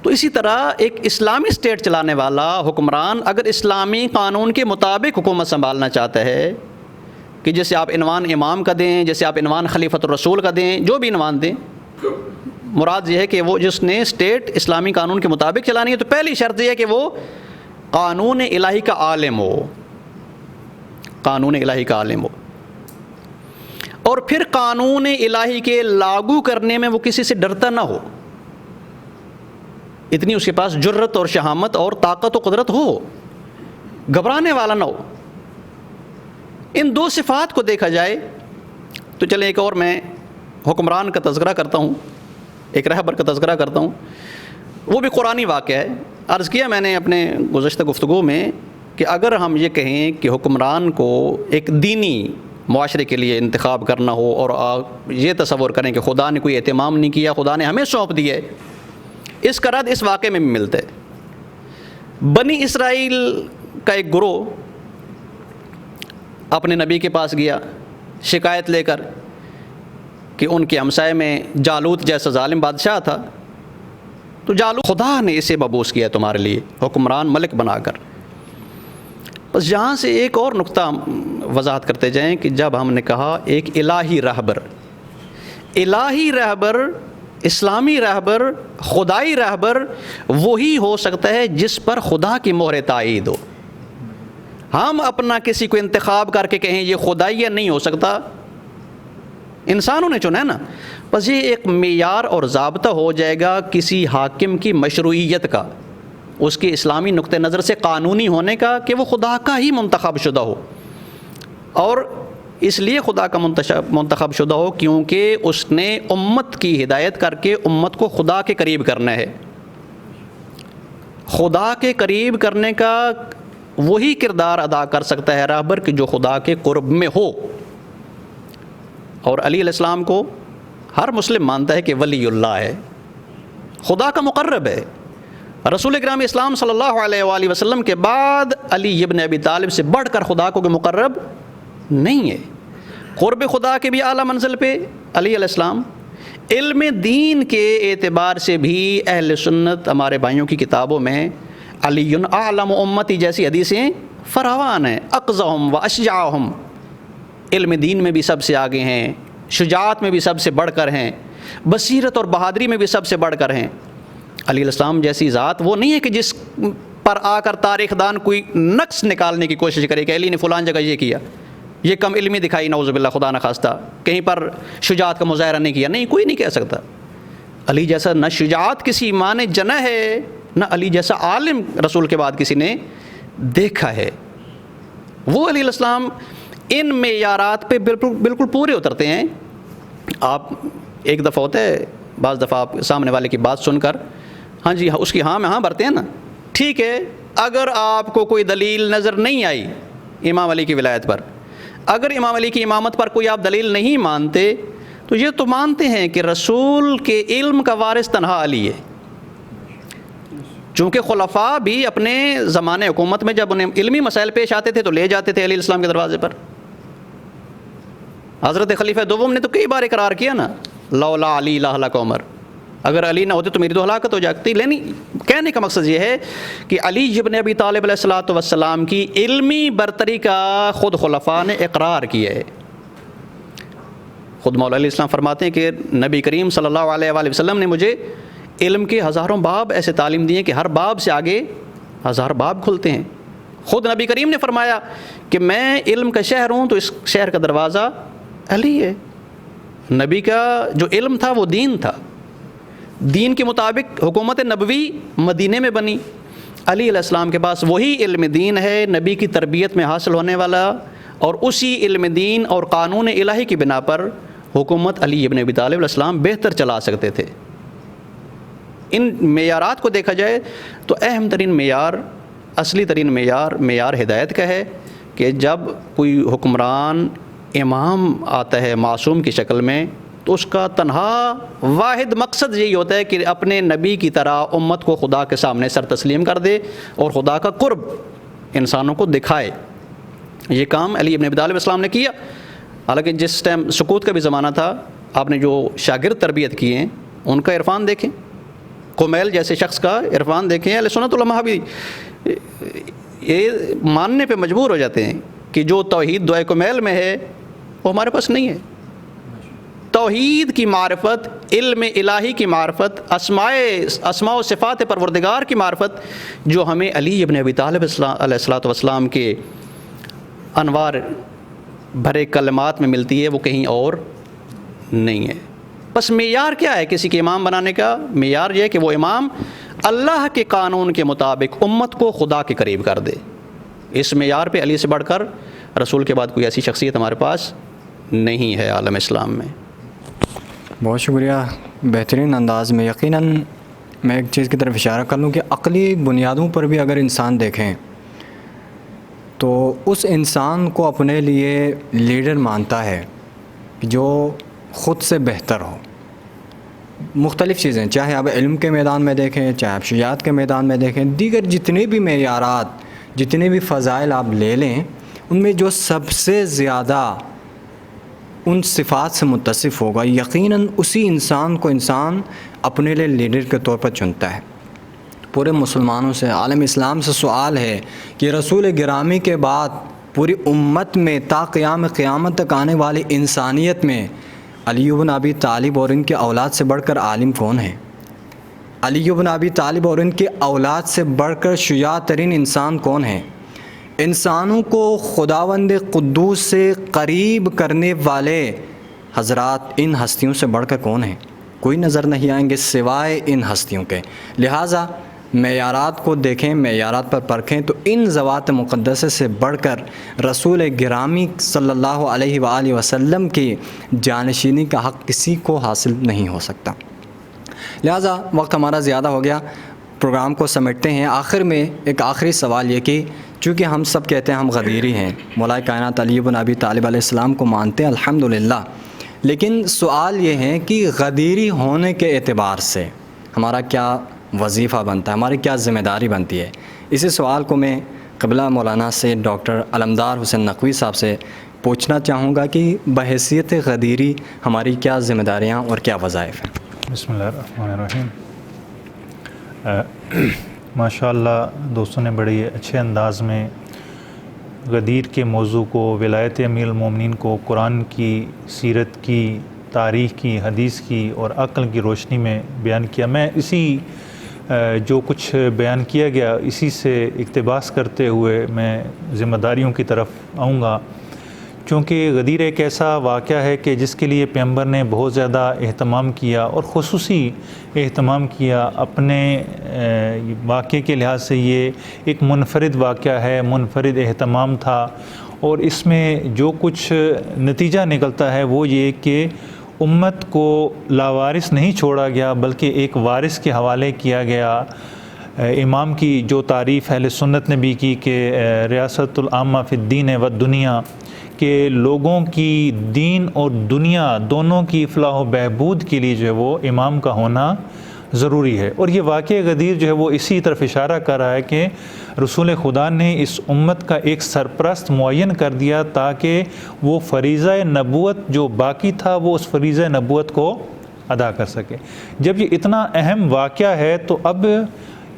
تو اسی طرح ایک اسلامی اسٹیٹ چلانے والا حکمران اگر اسلامی قانون کے مطابق حکومت سنبھالنا چاہتا ہے، کہ جیسے آپ عنوان امام کا دیں، جیسے آپ عنوان خلیفۃ الرسول کا دیں، جو بھی عنوان دیں، مراد یہ ہے کہ وہ جس نے اسٹیٹ اسلامی قانون کے مطابق چلانی ہے، تو پہلی شرط یہ ہے کہ وہ قانون الہی کا عالم ہو، قانون الہی کا عالم ہو، اور پھر قانون الہی کے لاگو کرنے میں وہ کسی سے ڈرتا نہ ہو، اتنی اس کے پاس جرت اور شہامت اور طاقت و قدرت ہو، گھبرانے والا نہ ہو۔ ان دو صفات کو دیکھا جائے تو چلیں ایک اور میں حکمران کا تذکرہ کرتا ہوں، ایک رہبر کا تذکرہ کرتا ہوں، وہ بھی قرآنی واقعہ ہے۔ عرض کیا میں نے اپنے گزشتہ گفتگو میں کہ اگر ہم یہ کہیں کہ حکمران کو ایک دینی معاشرے کے لیے انتخاب کرنا ہو اور آپ یہ تصور کریں کہ خدا نے کوئی اہتمام نہیں کیا، خدا نے ہمیں سونپ دیا ہے، اس کا رد اس واقعے میں بھی ملتا ہے۔ بنی اسرائیل کا ایک گروہ اپنے نبی کے پاس گیا شکایت لے کر کہ ان کے ہمسائے میں جالوت جیسا ظالم بادشاہ تھا، تو جالوت خدا نے اسے مبعوث کیا تمہارے لیے حکمران ملک بنا کر۔ بس یہاں سے ایک اور نقطہ وضاحت کرتے جائیں کہ جب ہم نے کہا ایک الہی رہبر اسلامی رہبر، خدائی رہبر وہی ہو سکتا ہے جس پر خدا کی مہر تائید ہو۔ ہم اپنا کسی کو انتخاب کر کے کہیں یہ خدائی نہیں ہو سکتا، انسانوں نے چنا ہے نا، بس یہ ایک معیار اور ضابطہ ہو جائے گا کسی حاکم کی مشروعیت کا، اس کے اسلامی نقطہ نظر سے قانونی ہونے کا کہ وہ خدا کا ہی منتخب شدہ ہو، اور اس لیے خدا کا منتخب شدہ ہو کیونکہ اس نے امت کی ہدایت کر کے امت کو خدا کے قریب کرنا ہے۔ خدا کے قریب کرنے کا وہی کردار ادا کر سکتا ہے رہبر کہ جو خدا کے قرب میں ہو، اور علی علیہ السلام کو ہر مسلم مانتا ہے کہ ولی اللہ ہے، خدا کا مقرب ہے۔ رسول اکرم اسلام صلی اللہ علیہ وآلہ وسلم کے بعد علی ابن ابی طالب سے بڑھ کر خدا کو مقرب نہیں ہے۔ قرب خدا کے بھی اعلیٰ منزل پہ علی علیہ السلام۔ علم دین کے اعتبار سے بھی اہل سنت ہمارے بھائیوں کی کتابوں میں علی اعلم امتی جیسی حدیثیں فراوان ہیں، اقظہم و اشجعہم، علم دین میں بھی سب سے آگے ہیں، شجاعت میں بھی سب سے بڑھ کر ہیں، بصیرت اور بہادری میں بھی سب سے بڑھ کر ہیں۔ علی علیہ السلام جیسی ذات وہ نہیں ہے کہ جس پر آ کر تاریخ دان کوئی نقص نکالنے کی کوشش کرے کہ علی نے فلان جگہ یہ کیا، یہ کم علمی دکھائی، نعوذ باللہ خدا نخواستہ، کہیں پر شجاعت کا مظاہرہ نہیں کیا، نہیں، کوئی نہیں کہہ سکتا۔ علی جیسا نہ شجاعت کسی ایمان نے جنا ہے، نہ علی جیسا عالم رسول کے بعد کسی نے دیکھا ہے۔ وہ علی علیہ السلام ان معیارات پہ بالکل پورے اترتے ہیں۔ آپ ایک دفعہ ہوتا ہے، بعض دفعہ آپ سامنے والے کی بات سن کر ہاں جی اس کی ہاں میں ہاں بھرتے ہیں نا، ٹھیک ہے، اگر آپ کو کوئی دلیل نظر نہیں آئی امام علی کی ولایت پر، اگر امام علی کی امامت پر کوئی آپ دلیل نہیں مانتے، تو یہ تو مانتے ہیں کہ رسول کے علم کا وارث تنہا علی ہے، چونکہ خلفاء بھی اپنے زمانے حکومت میں جب انہیں علمی مسائل پیش آتے تھے تو لے جاتے تھے علی علیہ السلام کے دروازے پر۔ حضرت خلیفہ دوم نے تو کئی بار اقرار کیا نا، لولا علی لہلک عمر، اگر علی نہ ہوتے تو میری تو ہلاکت ہو جاتی۔ لیکن کہنے کا مقصد یہ ہے کہ علی ابن ابی طالب علیہ الصلوۃ والسلام کی علمی برتری کا خود خلفاء نے اقرار کیا ہے۔ خود مولا علیہ السلام فرماتے ہیں کہ نبی کریم صلی اللہ علیہ وآلہ وسلم نے مجھے علم کے ہزاروں باب ایسے تعلیم دیے کہ ہر باب سے آگے ہزار باب کھلتے ہیں۔ خود نبی کریم نے فرمایا کہ میں علم کا شہر ہوں تو اس شہر کا دروازہ علی ہے۔ نبی کا جو علم تھا وہ دین تھا، دین کے مطابق حکومت نبوی مدینے میں بنی، علی علیہ السلام کے پاس وہی علم دین ہے نبی کی تربیت میں حاصل ہونے والا، اور اسی علم دین اور قانون الہی کی بنا پر حکومت علی ابن ابی طالب علیہ السلام بہتر چلا سکتے تھے۔ ان معیارات کو دیکھا جائے تو اہم ترین معیار، اصلی ترین معیار ہدایت کا ہے کہ جب کوئی حکمران امام آتا ہے معصوم کی شکل میں تو اس کا تنہا واحد مقصد یہی ہوتا ہے کہ اپنے نبی کی طرح امت کو خدا کے سامنے سر تسلیم کر دے اور خدا کا قرب انسانوں کو دکھائے۔ یہ کام علی ابن ابی طالب السلام نے کیا۔ حالانکہ جس ٹائم سکوت کا بھی زمانہ تھا، آپ نے جو شاگرد تربیت کیے ہیں ان کا عرفان دیکھیں، کمیل جیسے شخص کا عرفان دیکھیں۔ اہل سنت علماء بھی یہ ماننے پہ مجبور ہو جاتے ہیں کہ جو توحید دعائے کمیل میں ہے وہ ہمارے پاس نہیں ہے۔ توحید کی معرفت، علم الہی کی معرفت، اسماء و صفات پروردگار کی معرفت جو ہمیں علی ابن ابی طالب علیہ الصلوۃ والسلام کے انوار بھرے کلمات میں ملتی ہے، وہ کہیں اور نہیں ہے۔ بس معیار کیا ہے کسی کے امام بنانے کا؟ معیار یہ ہے کہ وہ امام اللہ کے قانون کے مطابق امت کو خدا کے قریب کر دے۔ اس معیار پہ علی سے بڑھ کر رسول کے بعد کوئی ایسی شخصیت ہمارے پاس نہیں ہے عالم اسلام میں۔ بہت شکریہ، بہترین انداز میں۔ یقیناً میں ایک چیز کی طرف اشارہ کر لوں کہ عقلی بنیادوں پر بھی اگر انسان دیکھیں تو اس انسان کو اپنے لیے لیڈر مانتا ہے جو خود سے بہتر ہو. مختلف چیزیں، چاہے آپ علم کے میدان میں دیکھیں، چاہے آپ شجاعت کے میدان میں دیکھیں، دیگر جتنے بھی معیارات، جتنے بھی فضائل آپ لے لیں، ان میں جو سب سے زیادہ ان صفات سے متصف ہوگا، یقیناً اسی انسان کو انسان اپنے لیے لیڈر کے طور پر چنتا ہے. پورے مسلمانوں سے، عالم اسلام سے سوال ہے کہ رسول گرامی کے بعد پوری امت میں تا قیامت تک آنے والی انسانیت میں علی بن ابی طالب اور ان کے اولاد سے بڑھ کر عالم کون ہے؟ علی بن ابی طالب اور ان کے اولاد سے بڑھ کر شجاع ترین انسان کون ہے؟ انسانوں کو خداوند قدوس سے قریب کرنے والے حضرات ان ہستیوں سے بڑھ کر کون ہیں؟ کوئی نظر نہیں آئیں گے سوائے ان ہستیوں کے. لہٰذا معیارات کو دیکھیں، معیارات پر پرکھیں تو ان ذوات مقدسہ سے بڑھ کر رسول گرامی صلی اللہ علیہ وآلہ وسلم کی جانشینی کا حق کسی کو حاصل نہیں ہو سکتا. لہٰذا وقت ہمارا زیادہ ہو گیا، پروگرام کو سمیٹتے ہیں. آخر میں ایک آخری سوال یہ کہ چونکہ ہم سب کہتے ہیں ہم غدیری ہیں، مولا کائنات علی بن ابی طالب علیہ السلام کو مانتے ہیں الحمدللہ، لیکن سوال یہ ہے کہ غدیری ہونے کے اعتبار سے ہمارا کیا وظیفہ بنتا ہے، ہماری کیا ذمہ داری بنتی ہے؟ اسی سوال کو میں قبلہ مولانا سے ڈاکٹر علمدار حسین نقوی صاحب سے پوچھنا چاہوں گا کہ بحیثیت غدیری ہماری کیا ذمہ داریاں اور کیا وظائف ہیں؟ بسم اللہ الرحمن الرحیم. ماشاءاللہ دوستوں نے بڑے اچھے انداز میں غدیر کے موضوع کو، ولایت امیر المومنین کو قرآن کی، سیرت کی، تاریخ کی، حدیث کی اور عقل کی روشنی میں بیان کیا. میں اسی جو کچھ بیان کیا گیا اسی سے اقتباس کرتے ہوئے میں ذمہ داریوں کی طرف آؤں گا، چونکہ غدیر ایک ایسا واقعہ ہے کہ جس کے لیے پیغمبر نے بہت زیادہ اہتمام کیا اور خصوصی اہتمام کیا. اپنے واقعے کے لحاظ سے یہ ایک منفرد واقعہ ہے، منفرد اہتمام تھا، اور اس میں جو کچھ نتیجہ نکلتا ہے وہ یہ کہ امت کو لاوارث نہیں چھوڑا گیا بلکہ ایک وارث کے حوالے کیا گیا. امام کی جو تعریف اہل سنت نے بھی کی کہ ریاست العامہ فی الدین و دنیا، کہ لوگوں کی دین اور دنیا دونوں کی فلاح و بہبود کے لیے جو ہے وہ امام کا ہونا ضروری ہے. اور یہ واقعہ غدیر جو ہے وہ اسی طرف اشارہ کر رہا ہے کہ رسول خدا نے اس امت کا ایک سرپرست معین کر دیا تاکہ وہ فریضہ نبوت جو باقی تھا وہ اس فریضہ نبوت کو ادا کر سکے. جب یہ اتنا اہم واقعہ ہے تو اب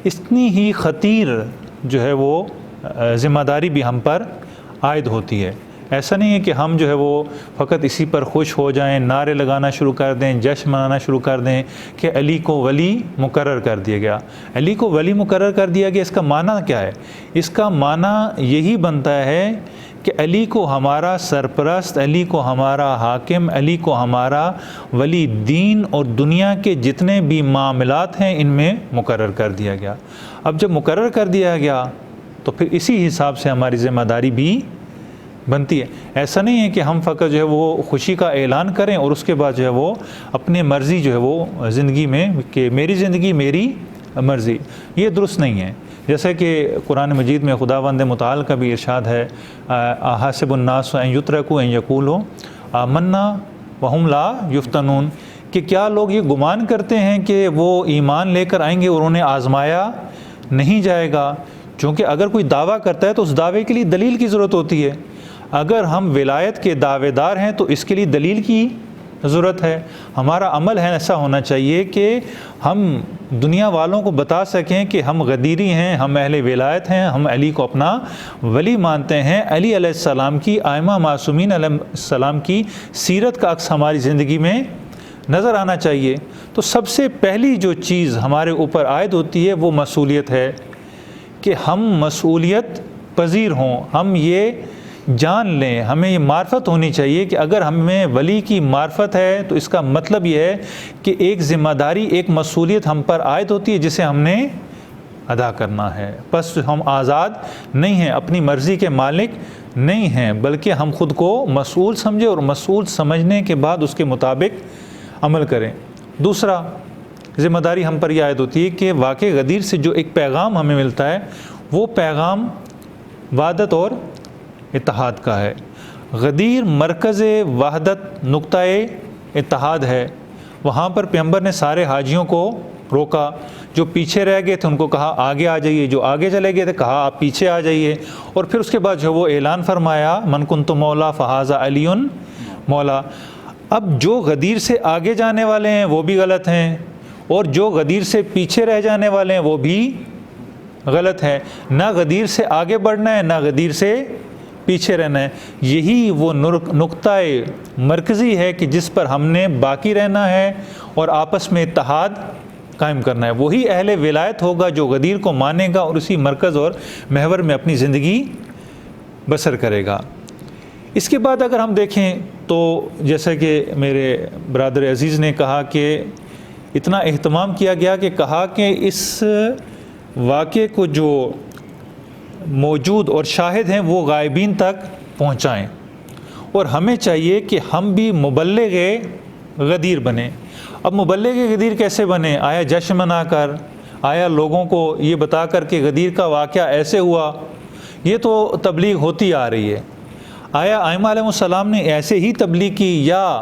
اتنی ہی خطیر جو ہے وہ ذمہ داری بھی ہم پر عائد ہوتی ہے. ایسا نہیں ہے کہ ہم جو ہے وہ فقط اسی پر خوش ہو جائیں، نعرے لگانا شروع کر دیں، جشن منانا شروع کر دیں کہ علی کو ولی مقرر کر دیا گیا. علی کو ولی مقرر کر دیا گیا، اس کا معنی کیا ہے؟ اس کا معنی یہی بنتا ہے کہ علی کو ہمارا سرپرست، علی کو ہمارا حاکم، علی کو ہمارا ولی دین اور دنیا کے جتنے بھی معاملات ہیں ان میں مقرر کر دیا گیا. اب جب مقرر کر دیا گیا تو پھر اسی حساب سے ہماری ذمہ داری بھی بنتی ہے. ایسا نہیں ہے کہ ہم فقط جو ہے وہ خوشی کا اعلان کریں اور اس کے بعد جو ہے وہ اپنی مرضی جو ہے وہ زندگی میں کہ میری زندگی میری مرضی، یہ درست نہیں ہے. جیسے کہ قرآن مجید میں خداوند متعال کا بھی ارشاد ہے احسب الناس ان یترکوا ان یقولوا آمنا وہم لا یفتنون، کہ کیا لوگ یہ گمان کرتے ہیں کہ وہ ایمان لے کر آئیں گے اور انہیں آزمایا نہیں جائے گا. چونکہ اگر کوئی دعویٰ کرتا ہے تو اس دعوے کے لیے دلیل کی ضرورت ہوتی ہے. اگر ہم ولایت کے دعوے دار ہیں تو اس کے لیے دلیل کی ضرورت ہے. ہمارا عمل ہے ایسا ہونا چاہیے کہ ہم دنیا والوں کو بتا سکیں کہ ہم غدیری ہیں، ہم اہل ولایت ہیں، ہم علی کو اپنا ولی مانتے ہیں. علی علیہ السلام کی، ائمہ معصومین علیہ السلام کی سیرت کا عکس ہماری زندگی میں نظر آنا چاہیے. تو سب سے پہلی جو چیز ہمارے اوپر عائد ہوتی ہے وہ مسئولیت ہے کہ ہم مسئولیت پذیر ہوں. ہم یہ جان لیں، ہمیں یہ معرفت ہونی چاہیے کہ اگر ہمیں ولی کی معرفت ہے تو اس کا مطلب یہ ہے کہ ایک ذمہ داری، ایک مسئولیت ہم پر عائد ہوتی ہے جسے ہم نے ادا کرنا ہے. بس ہم آزاد نہیں ہیں، اپنی مرضی کے مالک نہیں ہیں، بلکہ ہم خود کو مسئول سمجھیں اور مسئول سمجھنے کے بعد اس کے مطابق عمل کریں. دوسرا ذمہ داری ہم پر یہ عائد ہوتی ہے کہ واقع غدیر سے جو ایک پیغام ہمیں ملتا ہے وہ پیغام وحدت اور اتحاد کا ہے۔ غدیر مرکز وحدت نقطۂ اتحاد ہے۔ وہاں پر پیغمبر نے سارے حاجیوں کو روکا، جو پیچھے رہ گئے تھے ان کو کہا آگے آ جائیے، جو آگے چلے گئے تھے کہا آپ پیچھے آ جائیے، اور پھر اس کے بعد جو وہ اعلان فرمایا من کنت مولا فہذا علی مولا۔ اب جو غدیر سے آگے جانے والے ہیں وہ بھی غلط ہیں، اور جو غدیر سے پیچھے رہ جانے والے ہیں وہ بھی غلط ہے۔ نہ غدیر سے آگے بڑھنا ہے، نہ غدیر سے پیچھے رہنا ہے۔ یہی وہ نقطہ مرکزی ہے کہ جس پر ہم نے باقی رہنا ہے اور آپس میں اتحاد قائم کرنا ہے۔ وہی اہل ولایت ہوگا جو غدیر کو مانے گا اور اسی مرکز اور محور میں اپنی زندگی بسر کرے گا۔ اس کے بعد اگر ہم دیکھیں تو جیسا کہ میرے برادر عزیز نے کہا کہ اتنا اہتمام کیا گیا کہ کہا کہ اس واقعے کو جو موجود اور شاہد ہیں وہ غائبین تک پہنچائیں، اور ہمیں چاہیے کہ ہم بھی مبلغ غدیر بنیں۔ اب مبلغ غدیر کیسے بنیں؟ آیا جشن منا کر، آیا لوگوں کو یہ بتا کر کہ غدیر کا واقعہ ایسے ہوا؟ یہ تو تبلیغ ہوتی آ رہی ہے۔ آیا ائمہ علیہ السلام نے ایسے ہی تبلیغ کی، یا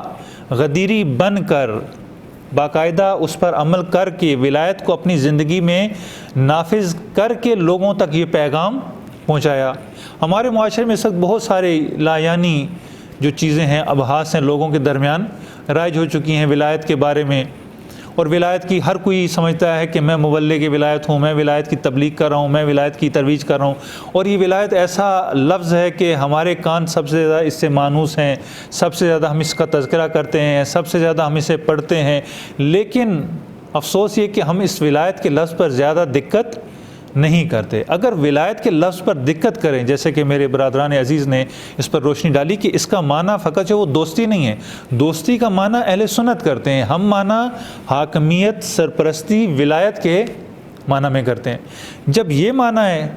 غدیری بن کر باقاعدہ اس پر عمل کر کے ولایت کو اپنی زندگی میں نافذ کر کے لوگوں تک یہ پیغام پہنچایا؟ ہمارے معاشرے میں اس وقت بہت سارے لایانی جو چیزیں ہیں، ابحاث ہیں، لوگوں کے درمیان رائج ہو چکی ہیں ولایت کے بارے میں، اور ولایت کی ہر کوئی سمجھتا ہے کہ میں مبلغ ولایت ہوں، میں ولایت کی تبلیغ کر رہا ہوں، میں ولایت کی ترویج کر رہا ہوں۔ اور یہ ولایت ایسا لفظ ہے کہ ہمارے کان سب سے زیادہ اس سے مانوس ہیں، سب سے زیادہ ہم اس کا تذکرہ کرتے ہیں، سب سے زیادہ ہم اسے پڑھتے ہیں، لیکن افسوس یہ کہ ہم اس ولایت کے لفظ پر زیادہ دقت نہیں کرتے۔ اگر ولایت کے لفظ پر دقت کریں، جیسے کہ میرے برادران عزیز نے اس پر روشنی ڈالی کہ اس کا معنی فقط جو وہ دوستی نہیں ہے، دوستی کا معنی اہل سنت کرتے ہیں، ہم معنی حاکمیت، سرپرستی، ولایت کے معنی میں کرتے ہیں۔ جب یہ معنی ہے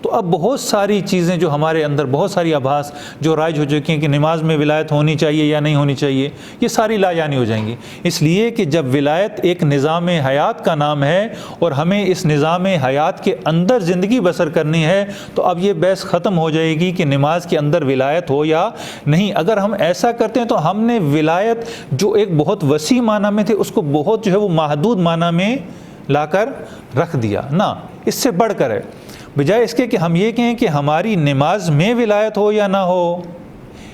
تو اب بہت ساری چیزیں جو ہمارے اندر، بہت ساری ابحاث جو رائج ہو چکی ہیں کہ نماز میں ولایت ہونی چاہیے یا نہیں ہونی چاہیے، یہ ساری لایانی ہو جائیں گی۔ اس لیے کہ جب ولایت ایک نظام حیات کا نام ہے اور ہمیں اس نظام حیات کے اندر زندگی بسر کرنی ہے، تو اب یہ بحث ختم ہو جائے گی کہ نماز کے اندر ولایت ہو یا نہیں۔ اگر ہم ایسا کرتے ہیں تو ہم نے ولایت جو ایک بہت وسیع معنی میں تھے اس کو بہت جو ہے وہ محدود معنی میں لا کر رکھ دیا۔ نہ، اس سے بڑھ کر ہے، بجائے اس کے کہ ہم یہ کہیں کہ ہماری نماز میں ولایت ہو یا نہ ہو،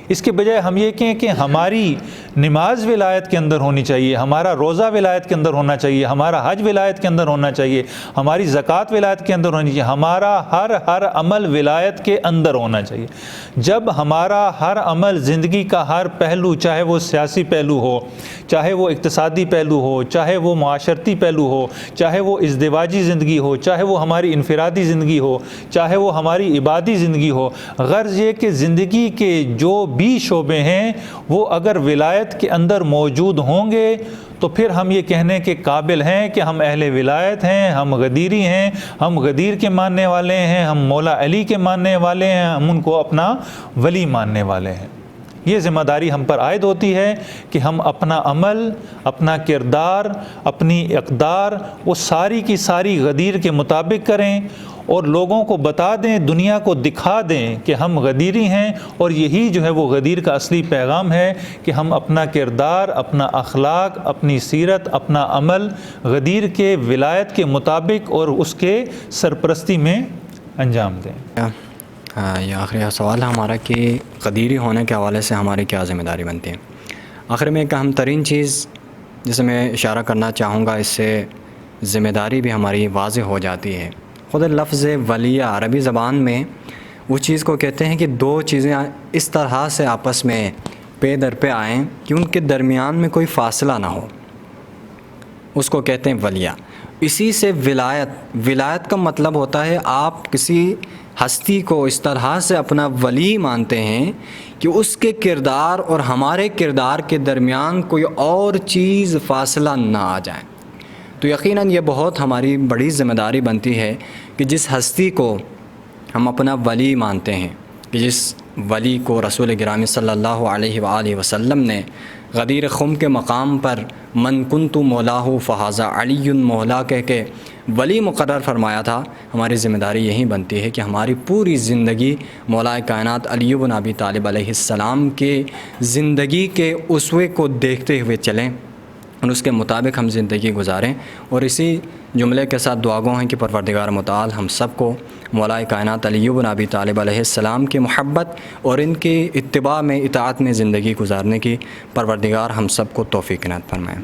اس کے بجائے ہم یہ کہیں کہ ہماری نماز ولایت کے اندر ہونی چاہیے، ہمارا روزہ ولایت کے اندر ہونا چاہیے، ہمارا حج ولایت کے اندر ہونا چاہیے، ہماری زکوٰۃ ولایت کے اندر ہونی چاہیے، ہمارا ہر عمل ولایت کے اندر ہونا چاہیے۔ جب ہمارا ہر عمل، زندگی کا ہر پہلو، چاہے وہ سیاسی پہلو ہو، چاہے وہ اقتصادی پہلو ہو، چاہے وہ معاشرتی پہلو ہو، چاہے وہ ازدواجی زندگی ہو، چاہے وہ ہماری انفرادی زندگی ہو، چاہے وہ ہماری عبادی زندگی ہو، غرض یہ کہ زندگی کے جو بھی شعبے ہیں وہ اگر ولایت کے اندر موجود ہوں گے تو پھر ہم یہ کہنے کے قابل ہیں کہ ہم اہل ولایت ہیں، ہم غدیری ہیں، ہم غدیر کے ماننے والے ہیں، ہم مولا علی کے ماننے والے ہیں، ہم ان کو اپنا ولی ماننے والے ہیں۔ یہ ذمہ داری ہم پر عائد ہوتی ہے کہ ہم اپنا عمل، اپنا کردار، اپنی اقدار وہ ساری کی ساری غدیر کے مطابق کریں، اور لوگوں کو بتا دیں، دنیا کو دکھا دیں کہ ہم غدیری ہیں، اور یہی جو ہے وہ غدیر کا اصلی پیغام ہے کہ ہم اپنا کردار، اپنا اخلاق، اپنی سیرت، اپنا عمل غدیر کے ولایت کے مطابق اور اس کے سرپرستی میں انجام دیں۔ یہ آخری سوال ہے ہمارا کہ غدیری ہونے کے حوالے سے ہماری کیا ذمہ داری بنتی ہے؟ آخر میں ایک اہم ترین چیز جسے میں اشارہ کرنا چاہوں گا، اس سے ذمہ داری بھی ہماری واضح ہو جاتی ہے۔ خود لفظ ولیہ عربی زبان میں اس چیز کو کہتے ہیں کہ دو چیزیں اس طرح سے آپس میں پے در پہ آئیں کہ ان کے درمیان میں کوئی فاصلہ نہ ہو، اس کو کہتے ہیں ولیہ۔ اسی سے ولایت کا مطلب ہوتا ہے آپ کسی ہستی کو اس طرح سے اپنا ولی مانتے ہیں کہ اس کے کردار اور ہمارے کردار کے درمیان کوئی اور چیز فاصلہ نہ آ جائے۔ تو یقیناً یہ بہت ہماری بڑی ذمہ داری بنتی ہے کہ جس ہستی کو ہم اپنا ولی مانتے ہیں، کہ جس ولی کو رسول گرامی صلی اللہ علیہ وآلہ وسلم نے غدیر خم کے مقام پر من کنت مولاہ فہذا علی مولا کہہ کے ولی مقرر فرمایا تھا، ہماری ذمہ داری یہی بنتی ہے کہ ہماری پوری زندگی مولا کائنات علی بن ابی طالب علیہ السلام کے زندگی کے اسوے کو دیکھتے ہوئے چلیں اور اس کے مطابق ہم زندگی گزاریں، اور اسی جملے کے ساتھ دعا گو ہیں کہ پروردگار متعال ہم سب کو مولا کائنات علی بن ابی طالب علیہ السلام کی محبت اور ان کی اتباع میں اطاعت میں زندگی گزارنے کی پروردگار ہم سب کو توفیق عنایت فرمائیں۔